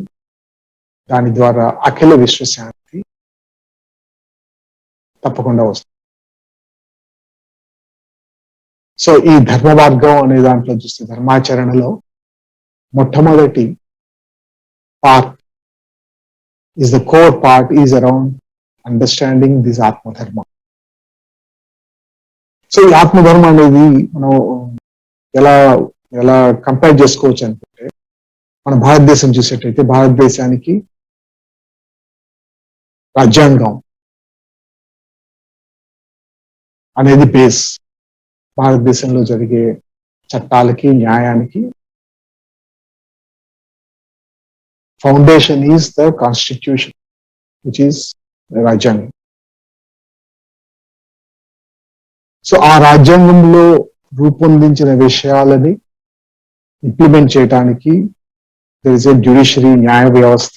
దాని ద్వారా అఖిల విశ్వశాంతి తప్పకుండా వస్తుంది. సో ఈ ధర్మ మార్గం అనే దాంట్లో చూస్తే ధర్మాచరణలో మొట్టమొదటి part is the core part is around understanding this atmadharma. So ఈ ఆత్మధర్మ అనేది మనం ఎలా ఎలా కంపేర్ చేసుకోవచ్చు అనుకుంటే, మన భారతదేశం చూసేటైతే భారతదేశానికి రాజ్యాంగం అనేది బేస్. భారతదేశంలో జరిగే చట్టాలకి, న్యాయానికి foundation is the constitution, which is రాజ్యాంగం. సో ఆ రాజ్యాంగంలో రూపొందించిన విషయాలని ఇంప్లిమెంట్ చేయడానికి దర్ ఇస్ ఏ జ్యుడిషియరీ, న్యాయ వ్యవస్థ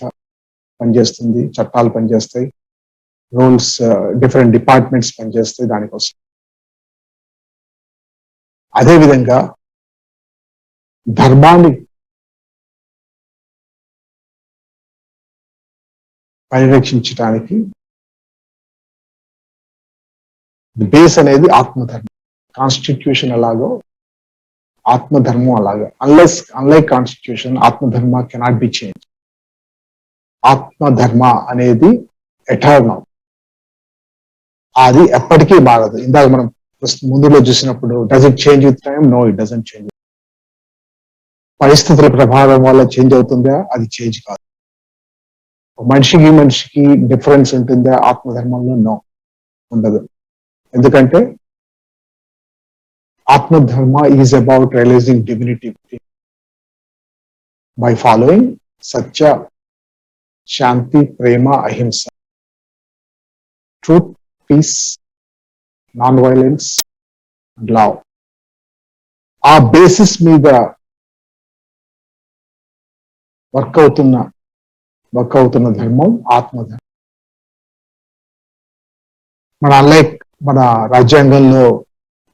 పనిచేస్తుంది, చట్టాలు పనిచేస్తాయి, రూల్స్, డిఫరెంట్ డిపార్ట్మెంట్స్ పనిచేస్తాయి దానికోసం. అదేవిధంగా ధర్మాన్ని పరిరక్షించడానికి బేస్ అనేది ఆత్మధర్మం. కాన్స్టిట్యూషన్ అలాగో ఆత్మధర్మం అలాగా. Unlike constitution, atmadharma cannot be change. ఆత్మధర్మ అనేది ఎటర్నల్, అది ఎప్పటికీ మారదు. ఇందాక మనం ముందులో చూసినప్పుడు does it change with time? No, it doesn't change. పరిస్థితుల ప్రభావం వల్ల చేంజ్ అవుతుందా? అది చేంజ్ కాదు. మనిషికి డిఫరెన్స్ ఉంటుందా ఆత్మధర్మంలో? నో, ఉండదు. ఎందుకంటే atmadharma is about realising divinity by following satya, shanti, Prema, ahimsa, truth, peace, non violence, love. ఆ బేసిస్ మీద వర్క్ అవుతున్న ధర్మం ఆత్మధర్మం. మన రాజ్యాంగంలో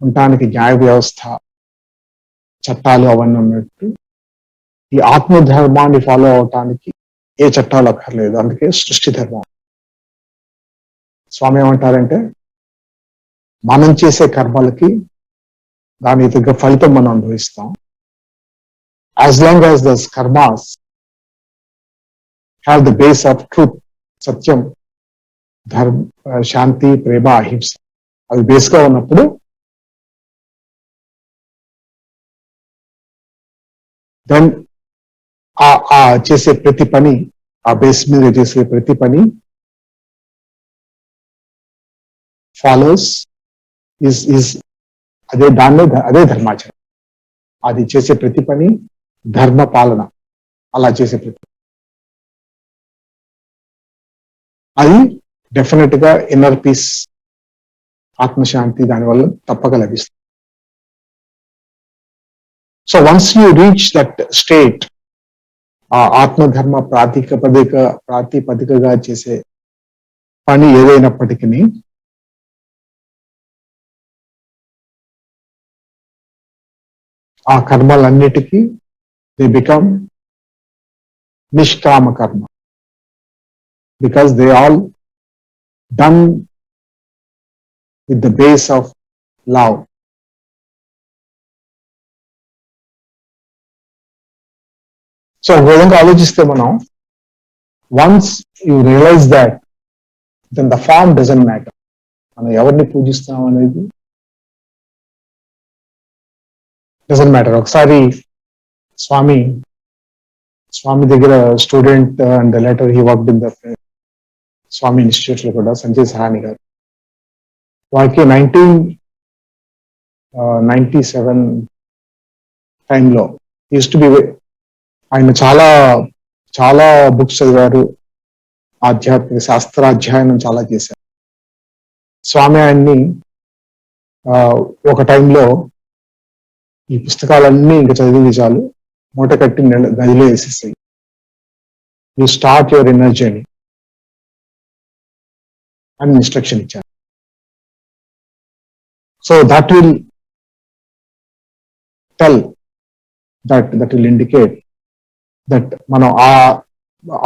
ఉండటానికి న్యాయ వ్యవస్థ, చట్టాలు అవన్నీ ఉన్నట్టు ఈ ఆత్మధర్మాన్ని ఫాలో అవటానికి ఏ చట్టాలు అక్కర్లేదు. అందుకే సృష్టి ధర్మం. స్వామి ఏమంటారంటే, మనం చేసే కర్మలకి దాని తగ్గ ఫలితం మనం అనుభవిస్తాం. As long as those karmas have the base of truth, సత్యం, శాంతి, ప్రేమ, అహింస, అవి బేస్ గా ఉన్నప్పుడు దెన్ ఆ చేసే ప్రతి పని, ఆ బేస్ మీద చేసే ప్రతి పని ఫాలోస్ అదే ధర్మాచరణ. అది చేసే ప్రతి పని ధర్మ పాలన. అలా చేసే ప్రతి అది డెఫినెట్ గా ఇన్నర్ పీస్, ఆత్మశాంతి దానివల్ల తప్పక లభిస్తుంది. So once you reach that state, ఆ ఆత్మధర్మ ప్రాతిపదికగా చేసే పని ఏదైనప్పటికీ ఆ కర్మలన్నిటికీ దే బికమ్ నిష్కామ కర్మ, because they all done with the base of love. So ఒక విధంగా ఆలోచిస్తే మనం, once you realise that, then the form doesn't matter. మనం ఎవరిని పూజిస్తాం అనేది డజంట్ మ్యాటర్. ఒకసారి స్వామి దగ్గర student and later he worked in the Swami institute లో కూడా, సంజయ్ సహాని గారు, వారికి 1997 టైంలో యూస్ టు బి, ఆయన చాలా బుక్స్ చదివారు, ఆధ్యాత్మిక శాస్త్రాధ్యయనం చాలా చేశారు. స్వామి ఆయన్ని ఒక టైంలో ఈ పుస్తకాలన్నీ ఇంకా చదివి చాలు, మూట కట్టి గదిలో వేసేసాయి, you start your inner journey అని ఇన్స్ట్రక్షన్ ఇచ్చారు. So that will tell, that will indicate that మనం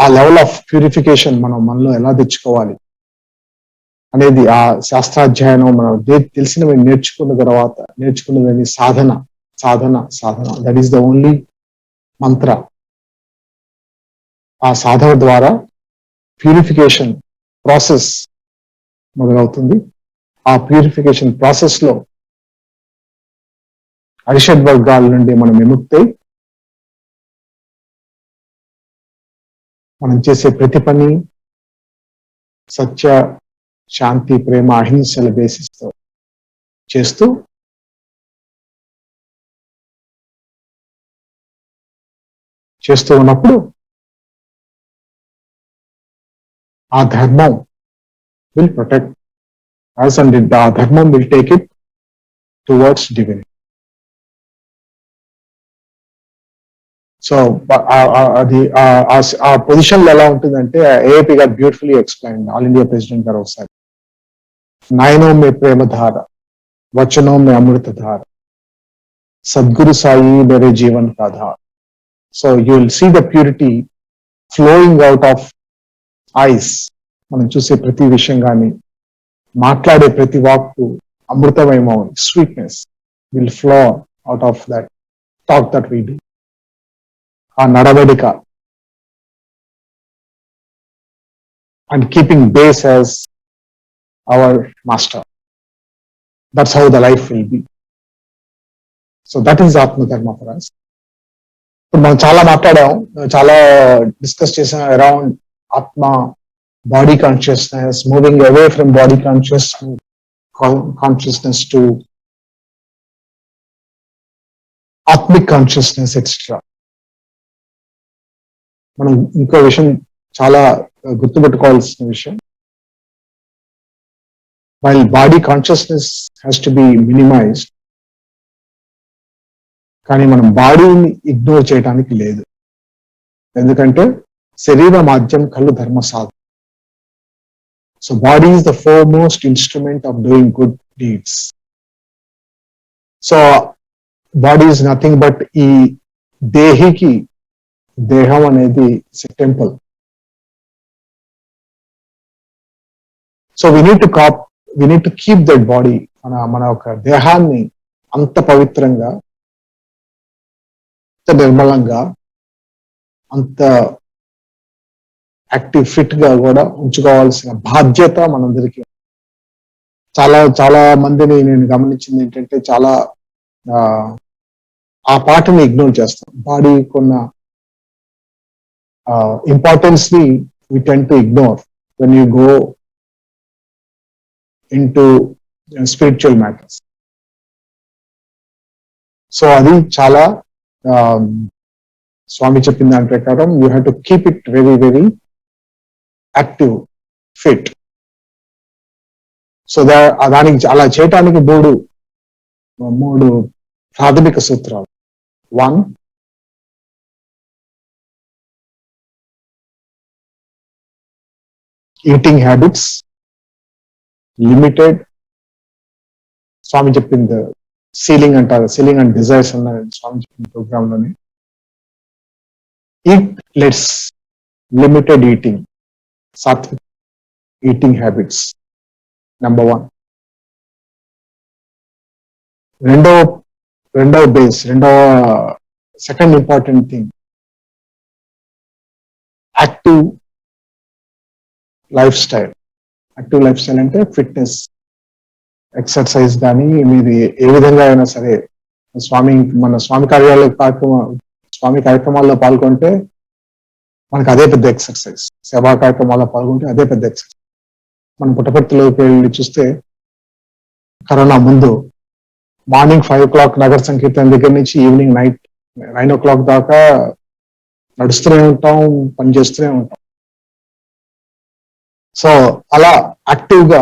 ఆ లెవెల్ ఆఫ్ ప్యూరిఫికేషన్ మనం మనలో ఎలా తెచ్చుకోవాలి అనేది ఆ శాస్త్రాధ్యయనం మనం తెలిసినవి నేర్చుకున్న తర్వాత నేర్చుకున్నది సాధన సాధన సాధన. దట్ ఈస్ ద ఓన్లీ మంత్ర. ఆ సాధన ద్వారా ప్యూరిఫికేషన్ ప్రాసెస్ మొదలవుతుంది. ఆ ప్యూరిఫికేషన్ ప్రాసెస్ లో అరిషడ్ వర్గాల నుండి మనం విముక్తి, మనం చేసే ప్రతి పని సత్య, శాంతి, ప్రేమ, అహింసల బేసిస్ తో చేస్తూ ఉన్నప్పుడు ఆ ధర్మం విల్ ప్రొటెక్ట్ us and ఆ ధర్మం will take it towards divinity. So అది ఆ పొజిషన్ లో ఎలా ఉంటుందంటే ఏపీ గారు beautifully explain, all India president గారు ఒకసారి, నయనో మే ప్రేమధార, వచనో మే అమృతధార, సద్గురు సాయి మేరే జీవన్ కా ధార. So you will see the purity flowing out of eyes. మనం చూసే ప్రతి విషయం కానీ మాట్లాడే ప్రతి వాక్కు అమృతమయమౌ, sweetness will flow out of that talk that we do. ఆ నడవడిక and keeping base as our master, that's how the life will be. So that is atmadharma for us. ఇప్పుడు మనం చాలా మాట్లాడాం, చాలా డిస్కస్ చేసాం అరౌండ్ ఆత్మ, body consciousness, moving away from body consciousness to atmic consciousness, etc. మనం ఇంకో విషయం చాలా గుర్తుపెట్టుకోవాల్సిన విషయం, while body consciousness has to be minimized, కానీ మనం బాడీని ఇగ్నోర్ చేయడానికి లేదు. ఎందుకంటే శరీర మాధ్యం కళ్ళు ధర్మ సాధన. So body is the foremost instrument of doing good deeds. So body is nothing but ఈ దేహికి, దేహం అనేది temple. So we need to keep that body, మన ఒక దేహాన్ని అంత పవిత్రంగా, అంత నిర్మలంగా, అంత యాక్టివ్, ఫిట్ గా కూడా ఉంచుకోవాల్సిన బాధ్యత మనందరికీ. చాలా మందిని నేను గమనించింది ఏంటంటే చాలా ఆ పార్ట్ని ఇగ్నోర్ చేస్తాం. బాడీ కొన్న ఇంపార్టెన్స్ ని we tend to ignore when you go into spiritual matters. So అది చాలా స్వామి చెప్పిన దాని ప్రకారం you have to keep it very very active, fit. So దానికి అలా చేయటానికి మూడు ప్రాథమిక సూత్రాలు. 1, ఈటింగ్ హ్యాబిట్స్ లిమిటెడ్. స్వామి చెప్పింది సీలింగ్ అంటారు, సీలింగ్ అండ్ డిజైర్స్ అన్నారు స్వామి చెప్పిన ప్రోగ్రామ్ లోని. Eat less, limited eating, satvik eating habits, number 1. Second important thing, active life style. Active life style అంటే ఫిట్నెస్, ఎక్సర్సైజ్ కానీ మీరు ఏ విధంగా అయినా సరే, మన స్వామి కార్యక్రమాల్లో పాల్గొంటే మనకు అదే పెద్ద ఎక్సర్సైజ్, సేవా కార్యక్రమాల్లో పాల్గొంటే అదే పెద్ద ఎక్సర్సైజ్. మనం పుట్టపర్తిలోకి వెళ్ళి చూస్తే కరోనా ముందు మార్నింగ్ 5 o'clock నగర సంకీర్తన దగ్గర నుంచి ఈవినింగ్ 9 o'clock దాకా నడుస్తూనే ఉంటాం, పనిచేస్తూనే ఉంటాం. సో అలా యాక్టివ్గా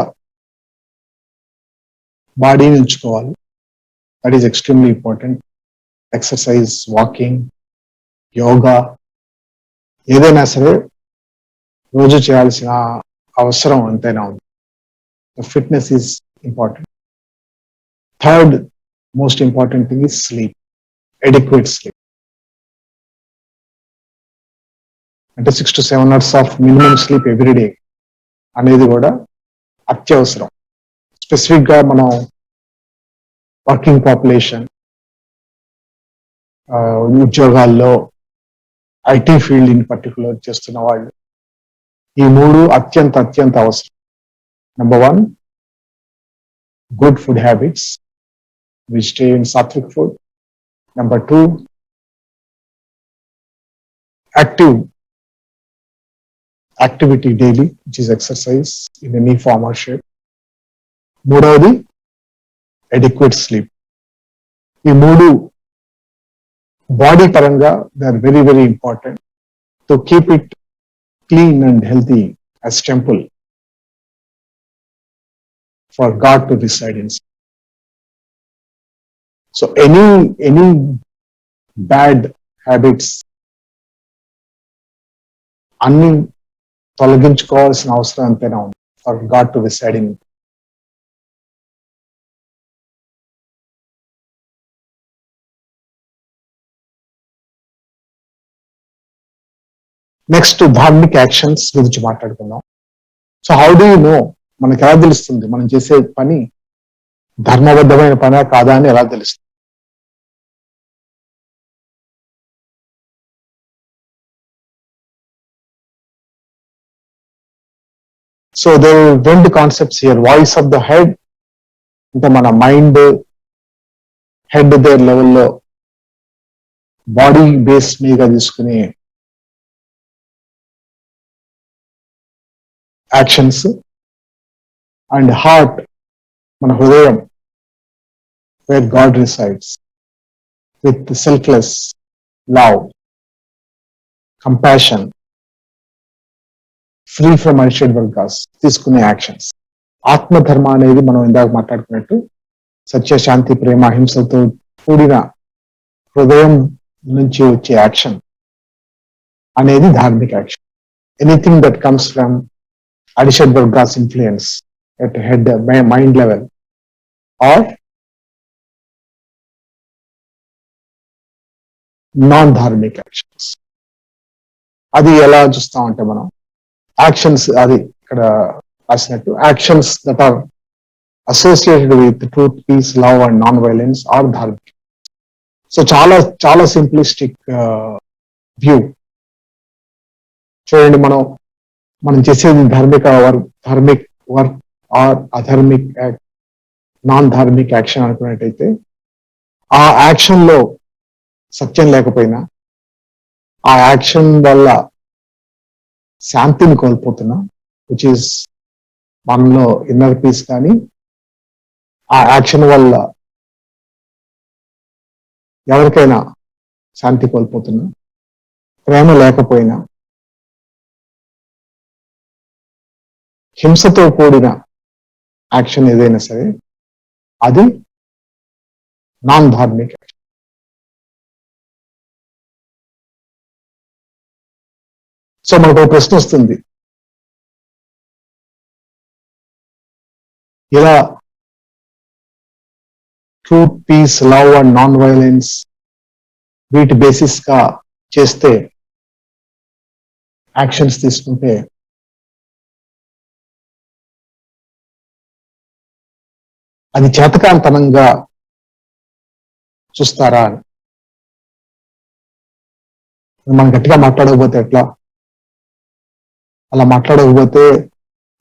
బాడీని ఉంచుకోవాలి. That is extremely important. Exercise, walking, yoga ఏదైనా సరే రోజు చేయాల్సిన అవసరం అంతైనా ఉంది. Fitness is important. Third most important thing is sleep, adequate sleep. అంటే 6 to 7 hours of minimum sleep every day అనేది కూడా అత్యవసరం. స్పెసిఫిక్ గా మనం వర్కింగ్ పాపులేషన్, ఉద్యోగాల్లో, ఐటీ ఫీల్డ్ ఇన్ పర్టికులర్ చేస్తున్న వాళ్ళు, ఈ మూడు అత్యంత అత్యంత అవసరం. Number 1, good food habits, vegetarian satvik food. Number 2, activity daily, which is exercise in any form or shape. మూడవది adequate sleep. ఈ మూడు బాడీ పరంగా they are very very important to keep it clean and healthy as temple for God to reside in. So any bad habits అన్ని తొలగించుకోవాల్సిన అవసరం ఎంతైనా ఉంది for God to reside in. Next dharmik actions గురించి మాట్లాడుకుందాం. So how do you know, మనకి ఎలా తెలుస్తుంది మనం చేసే పని ధర్మబద్ధమైన పనా కాదా అని ఎలా తెలుస్తుంది? సో దే రెండు concepts here. Voice of the head అంటే మన మైండ్, హెడ్ దేర్ లెవెల్లో బాడీ బేస్ మీద తీసుకునే యాక్షన్స్, అండ్ హార్ట్ మన హృదయం where God resides with selfless love, compassion, free from అన్షేడ్ వర్గాస్ తీసుకునే యాక్షన్స్. ఆత్మధర్మ అనేది మనం ఇందాక మాట్లాడుకున్నట్టు సత్య, శాంతి, ప్రేమ, అహింసతో కూడిన హృదయం నుంచి వచ్చే యాక్షన్ అనేది ధార్మిక action. Anything that comes from అడిషడ్ వర్గాస్ influence at head mind level or non-dharmic actions. అది ఎలా చూస్తామంటే మనం యాక్షన్స్, అది ఇక్కడ రాసినట్టు actions that are associated with truth, peace, love and non violence are dharmic. So చాలా చాలా సింప్లిస్టిక్ వ్యూ. చూడండి, మనం చేసేది dharmic work or adharmic non dharmic action అనుకున్నట్టయితే ఆ యాక్షన్ లో సత్యం లేకపోయినా, ఆ యాక్షన్ వల్ల శాంతిని కోల్పోతున్నా, విచ్ ఈస్ మనలో ఇన్నర్ పీస్, కానీ ఆ యాక్షన్ వల్ల ఎవరికైనా శాంతి కోల్పోతున్నా, ప్రేమ లేకపోయినా, హింసతో కూడిన యాక్షన్ ఏదైనా సరే అది నాన్ ధార్మిక్ యాక్షన్. సో మనకు ఒక ప్రశ్న వస్తుంది, ఇలా truth, peace, love and non violence వీటి బేసిస్ గా చేస్తే యాక్షన్స్ తీసుకుంటే అది చేతకాంతనంగా చూస్తారా అని. మనం గట్టిగా మాట్లాడకపోతే ఎట్లా, అలా మాట్లాడకపోతే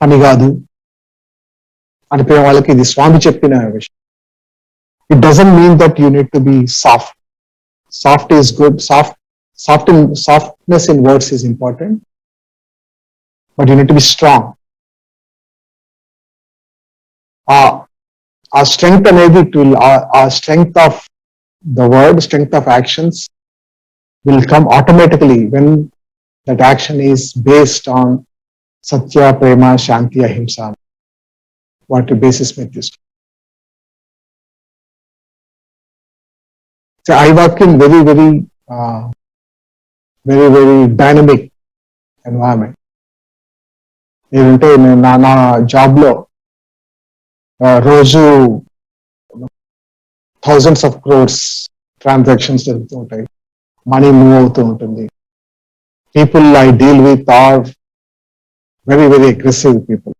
పని కాదు అనిపోయే వాళ్ళకి ఇది స్వామి చెప్పిన విషయం. It doesn't mean that you need to be soft. Soft is good, softness in words is important, but you need to be strong. ఆ స్ట్రెంగ్త్ అనేది ఆ strength of the word, strength of actions will come automatically when that action is based on సత్య ప్రేమ శాంతి అహింస వాటి basis మీద తీసుకుంటాం. I work in very dynamic environment. ఏంటంటే నా job లో రోజు థౌజండ్స్ ఆఫ్ క్రోర్స్ ట్రాన్సాక్షన్స్ జరుగుతూ ఉంటాయి, మనీ మూవ్ అవుతూ ఉంటుంది. People I deal with are very aggressive people.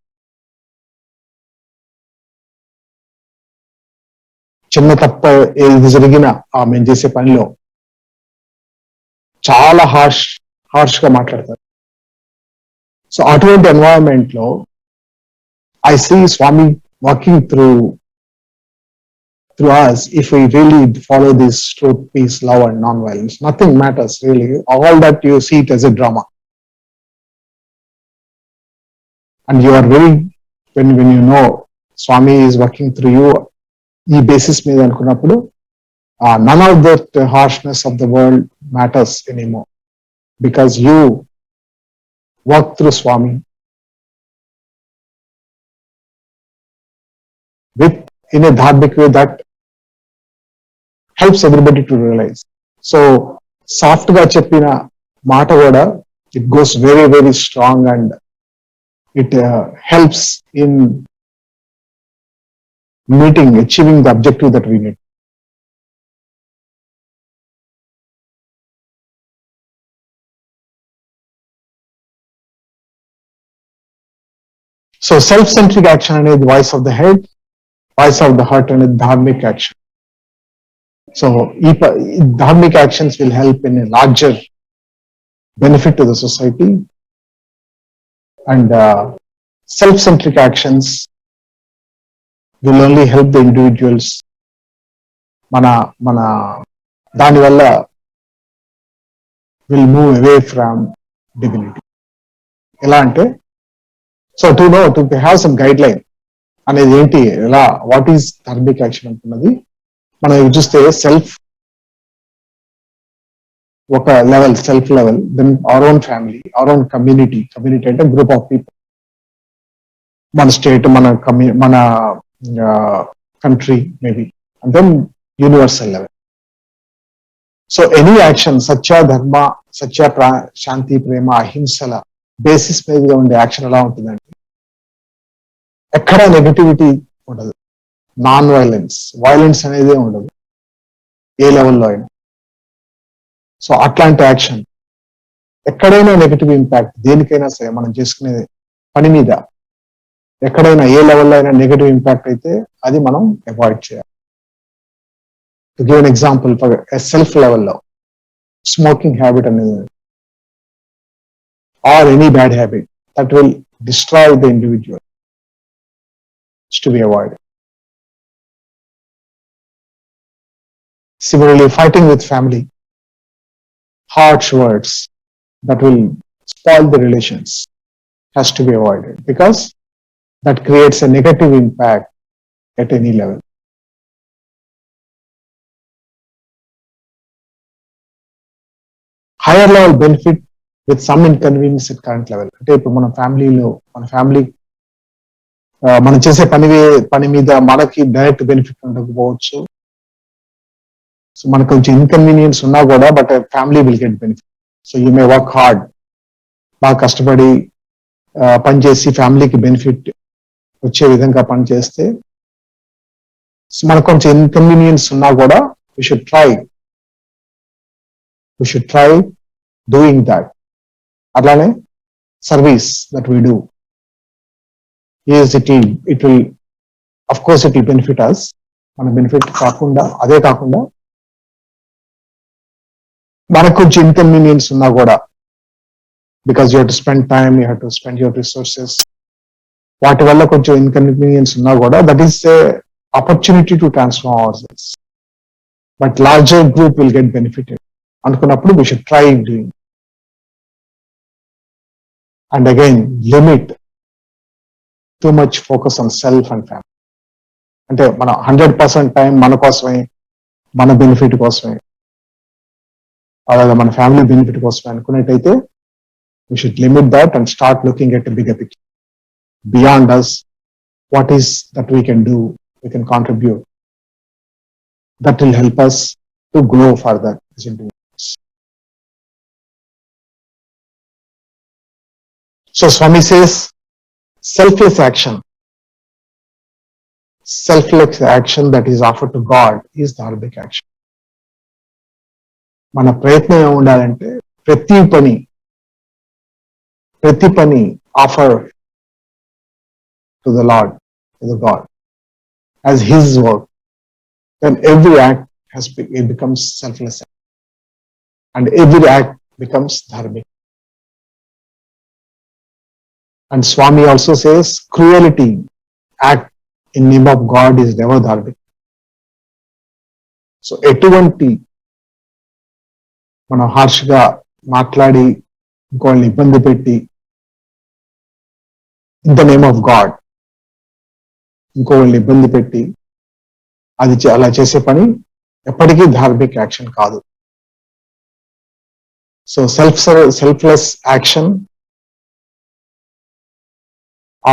చిన్న తప్ప ఏది జరిగినా మేము చేసే పనిలో చాలా హార్ష్ గా మాట్లాడతారు. సో అటువంటి ఎన్వైరన్మెంట్ లో I see Swami working through us if we really follow this truth, peace, love and non-violence. Nothing matters really. All that you see it as a drama. And you are very, when you know Swami is working through you, ఈ basis మీద అనుకున్నప్పుడు none of that harshness of the world matters anymore, because you work through Swami with in a dharmic way that helps everybody to realize. So soft ga cheppina maata kuda it goes very strong and it helps in achieving the objective that we need. So self-centric action అనేది voice of the head, voice of the heart అనేది dharmic action. So dharmic actions will help in a larger benefit to the society, and self-centric actions will only help the individuals. మన దాని వల్ల will move away from divinity. ఎలా అంటే, so to have some guideline అనేది ఏంటి, ఎలా what is Dharmik action అంటున్నది మనం చూస్తే సెల్ఫ్ ఒక level, self level, then our own family, our own community అంటే గ్రూప్ ఆఫ్ పీపుల్, మన స్టేట్, మన country maybe, and then universal level. So any action satya, dharma, shanti, Prema, అహింసల basis మీదుగా ఉండే యాక్షన్ ఎలా ఉంటుందంటే ఎక్కడా నెగటివిటీ ఉండదు, నాన్ వైలెన్స్ అనేది ఉండదు ఏ లెవెల్లో అయినా. సో అట్లాంటి యాక్షన్ ఎక్కడైనా నెగటివ్ ఇంపాక్ట్ దేనికైనా సరే మనం చేసుకునే పని మీద ఎక్కడైనా ఏ లెవెల్లో అయినా నెగటివ్ ఇంపాక్ట్ అయితే అది మనం అవాయిడ్ చేయాలి. To give an example, for self లెవెల్లో స్మోకింగ్ హ్యాబిట్ అనేది or any bad habit that will destroy the individual to be avoided. Similarly, fighting with family, harsh words that will spoil the relations has to be avoided, because that creates a negative impact at any level. Higher level benefit with some inconvenience at current level. అంటే ఇప్పుడు మన family మనం చేసే పని మీద మనకి direct benefit ఉండకపోవచ్చు. So మనకు కొంచెం ఇన్కన్వీనియన్స్ ఉన్నా కూడా, but family will get benefit. So you may work hard, బాగా కష్టపడి పనిచేసి ఫ్యామిలీకి బెనిఫిట్ వచ్చే విధంగా పని చేస్తే, మనకు కొంచెం ఇన్కన్వీనియన్స్ ఉన్నా కూడా we should try doing that. అట్లానే service that we do, yes, it will of course it will benefit us. మన బెనిఫిట్ కాకుండా, అదే కాకుండా మనకు కొంచెం ఇన్కన్వీనియన్స్ ఉన్నా కూడా, because you have to spend time, you have to spend your resources, వాటి వల్ల కొంచెం ఇన్కన్వీనియన్స్ ఉన్నా కూడా that is a opportunity to transform our selves, but larger group will get benefited అనుకున్నప్పుడు we should try doing. And again limit too much focus on self and family. అంటే మన 100% time మన కోసమే, మన బెనిఫిట్ కోసమే, అలాగే మన ఫ్యామిలీ బెనిఫిట్ కోసమే అనుకున్నట్టయితే We should limit that and start looking at a bigger picture. Beyond us, what is that we can do, we can contribute. That will help us to grow further as individuals. So Swami says, selfless action that is offered to God is dharmic action. మన ప్రయత్నం ఏముండాలంటే ప్రతి పని offer to the lord, to the God as his work, then every act it becomes selfless and every act becomes dharmic. And Swami also says cruelty act in name of God is never dharmic. So ఎటువంటి మనం హార్ష్గా మాట్లాడి ఇంకోళ్ళని ఇబ్బంది పెట్టి in the name of God ఇంకోళ్ళని ఇబ్బంది పెట్టి అది అలా చేసే పని ఎప్పటికీ ధార్మిక్ యాక్షన్ కాదు. So selfless action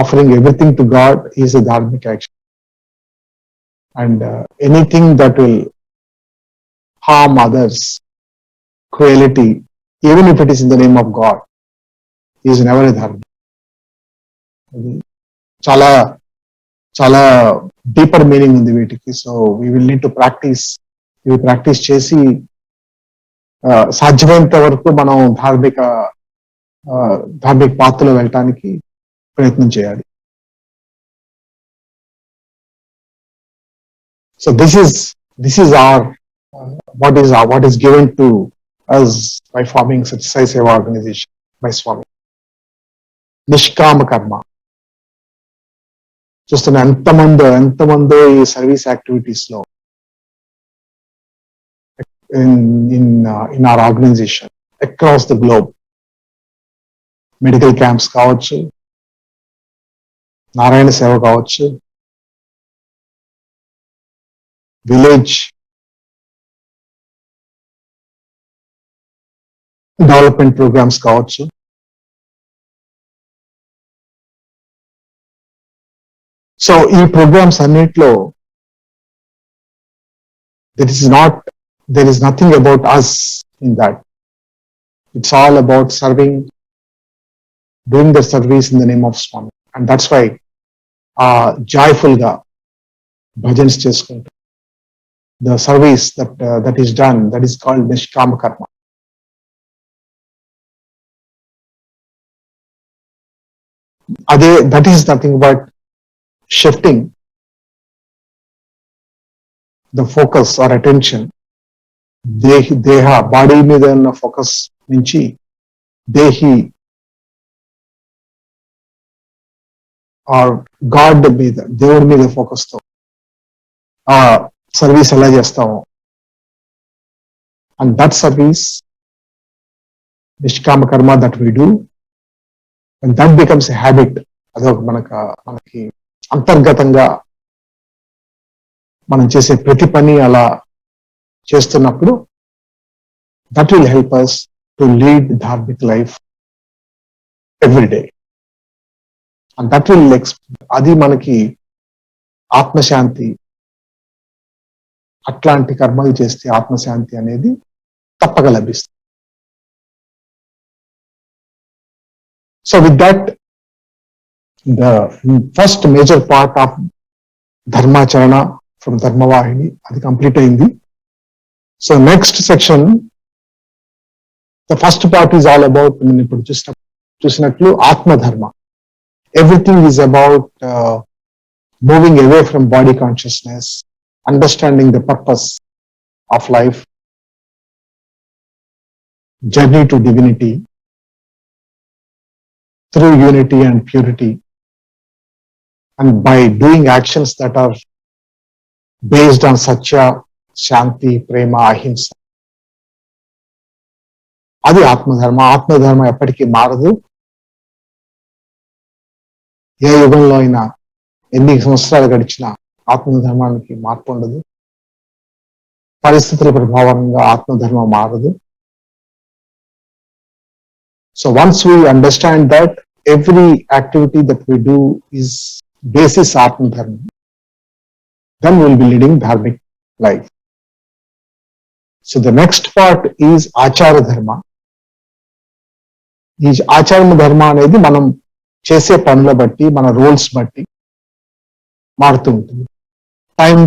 offering everything to God is a dharmic action. And anything that will harm others, cruelty, even if it is in the name of God, is never a dharma. Chala deeper meaning ఉంది వీటికి. So we will need to practice. We practice చేసి సాధ్యమైనంత వరకు మనం ధార్మిక పాత్రలో వెళ్ళటానికి ప్రయత్నం చేయాలి. So this is our what is given to us by forming such Sai Seva organization by Swami. Nishkama karma. చూస్తున్న ఎంతమందో ఈ సర్వీస్ యాక్టివిటీస్ లో in our organization across the globe, medical camps కావచ్చు, నారాయణ సేవ కావచ్చు, విలేజ్ డెవలప్మెంట్ ప్రోగ్రామ్స్ కావచ్చు. So ఈ programmes అన్నిట్లో there is nothing about us in that. It's all about serving, doing the service in the name of Swami. And that's why joyful ga bhajans cheskuntu. The service that is done, that is called Nishkama karma. That is nothing but shifting the focus or attention, deha body మీద ఉన్న focus నుంచి దేహి are God మీద, దేవుడి మీద focus తో ఆ service ఎలా చేస్తాము. అండ్ దట్ సర్వీస్ నిష్కామ కర్మ that we do, and that becomes a habit. అదొక మనకి అంతర్గతంగా మనం చేసే ప్రతి పని అలా చేస్తున్నప్పుడు that will help us to lead Dharmik life every day. And that will అది మనకి ఆత్మశాంతి, అట్లాంటి కర్మలు చేస్తే ఆత్మశాంతి అనేది తప్పక లభిస్తుంది. So with that the first major part of Dharmacharana from Dharmavahini అది కంప్లీట్ అయింది. So next section, the first part is all about, నేను ఇప్పుడు చూసినట్లు ఆత్మధర్మ. Everything is about moving away from body consciousness, understanding the purpose of life, journey to divinity through unity and purity, and by doing actions that are based on satya, shanti, prema, ahimsa. అది ఆత్మధర్మ ఎప్పటికీ మారదు. ఏ యుగంలో అయినా, ఎన్ని సంవత్సరాలు గడిచినా ఆత్మధర్మానికి మార్పు ఉండదు. పరిస్థితుల ప్రభావంగా ఆత్మధర్మం మారదు. So once we understand that every activity that we do is basis Atma Dharma, then we will be leading dharmic life. So the next part is Achara Dharma. ఈ ఆచరణ ధర్మ అనేది మనం చేసే పనుల బట్టి మన రోల్స్ బట్టి మారుతూ ఉంటుంది, టైం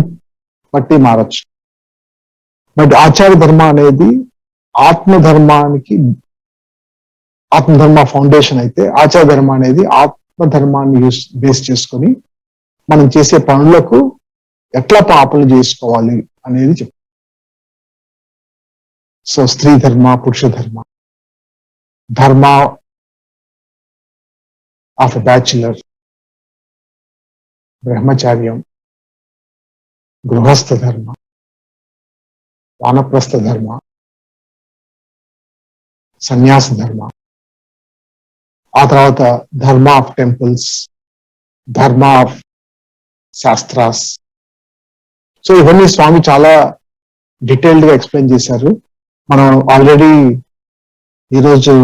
బట్టి మారచ్చు. బట్ ఆచార ధర్మ అనేది ఆత్మధర్మానికి ఆత్మధర్మ ఫౌండేషన్ అయితే, ఆచార ధర్మ అనేది ఆత్మధర్మాన్ని బేస్ చేసుకొని మనం చేసే పనులకు ఎట్లా పాపలు చేసుకోవాలి అనేది చెప్తాం. సో స్త్రీ ధర్మ, పురుష ధర్మ, ధర్మ ఆఫ్ ఎ బ్యాచులర్, బ్రహ్మచార్యం, గృహస్థ ధర్మ, వానప్రస్థ ధర్మ, సన్యాస ధర్మ, ఆ తర్వాత ధర్మ ఆఫ్ టెంపుల్స్, ధర్మ ఆఫ్ శాస్త్రాస్. సో ఇవన్నీ స్వామి చాలా డీటెయిల్డ్ గా ఎక్స్ప్లెయిన్ చేశారు. మనం ఆల్రెడీ ఈరోజు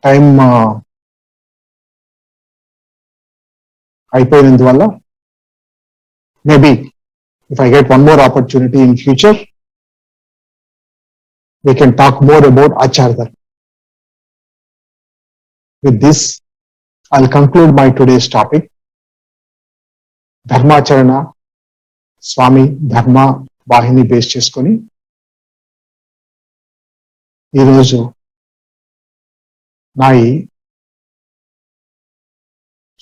టైం అయిపోయినందువల్ల maybe if I get one more opportunity in future, we can talk more about Achara Dharma. With this, I'll conclude my today's topic. Dharmacharana, Swami Dharma Vahini base cheskoni ee roju na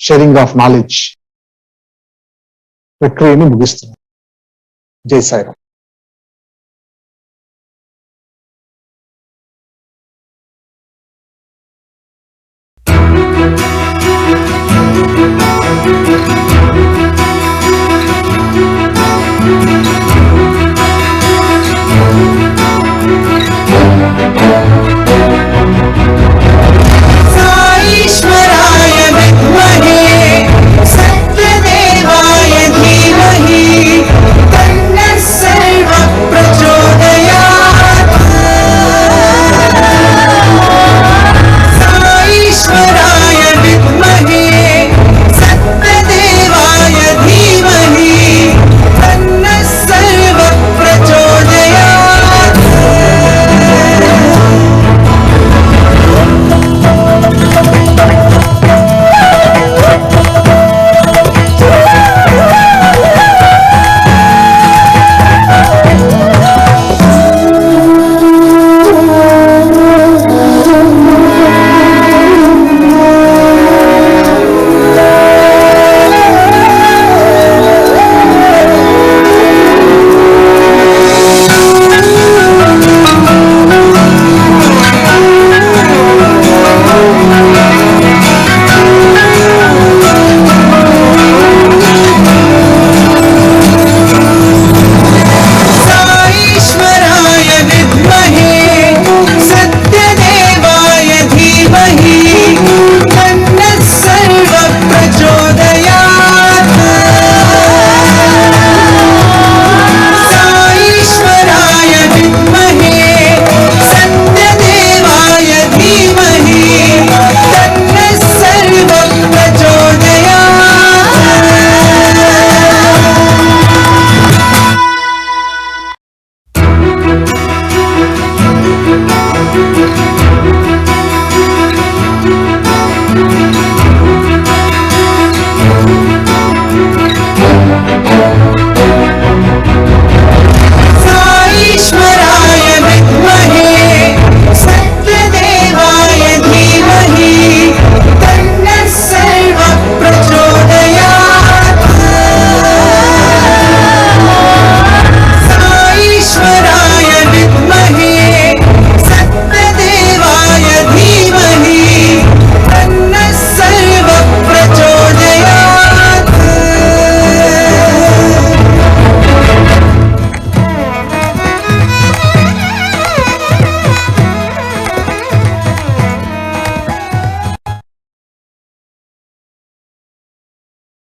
sharing of knowledge ప్రక్రియను ముగిస్తున్నాను. జై సాయిరామ్.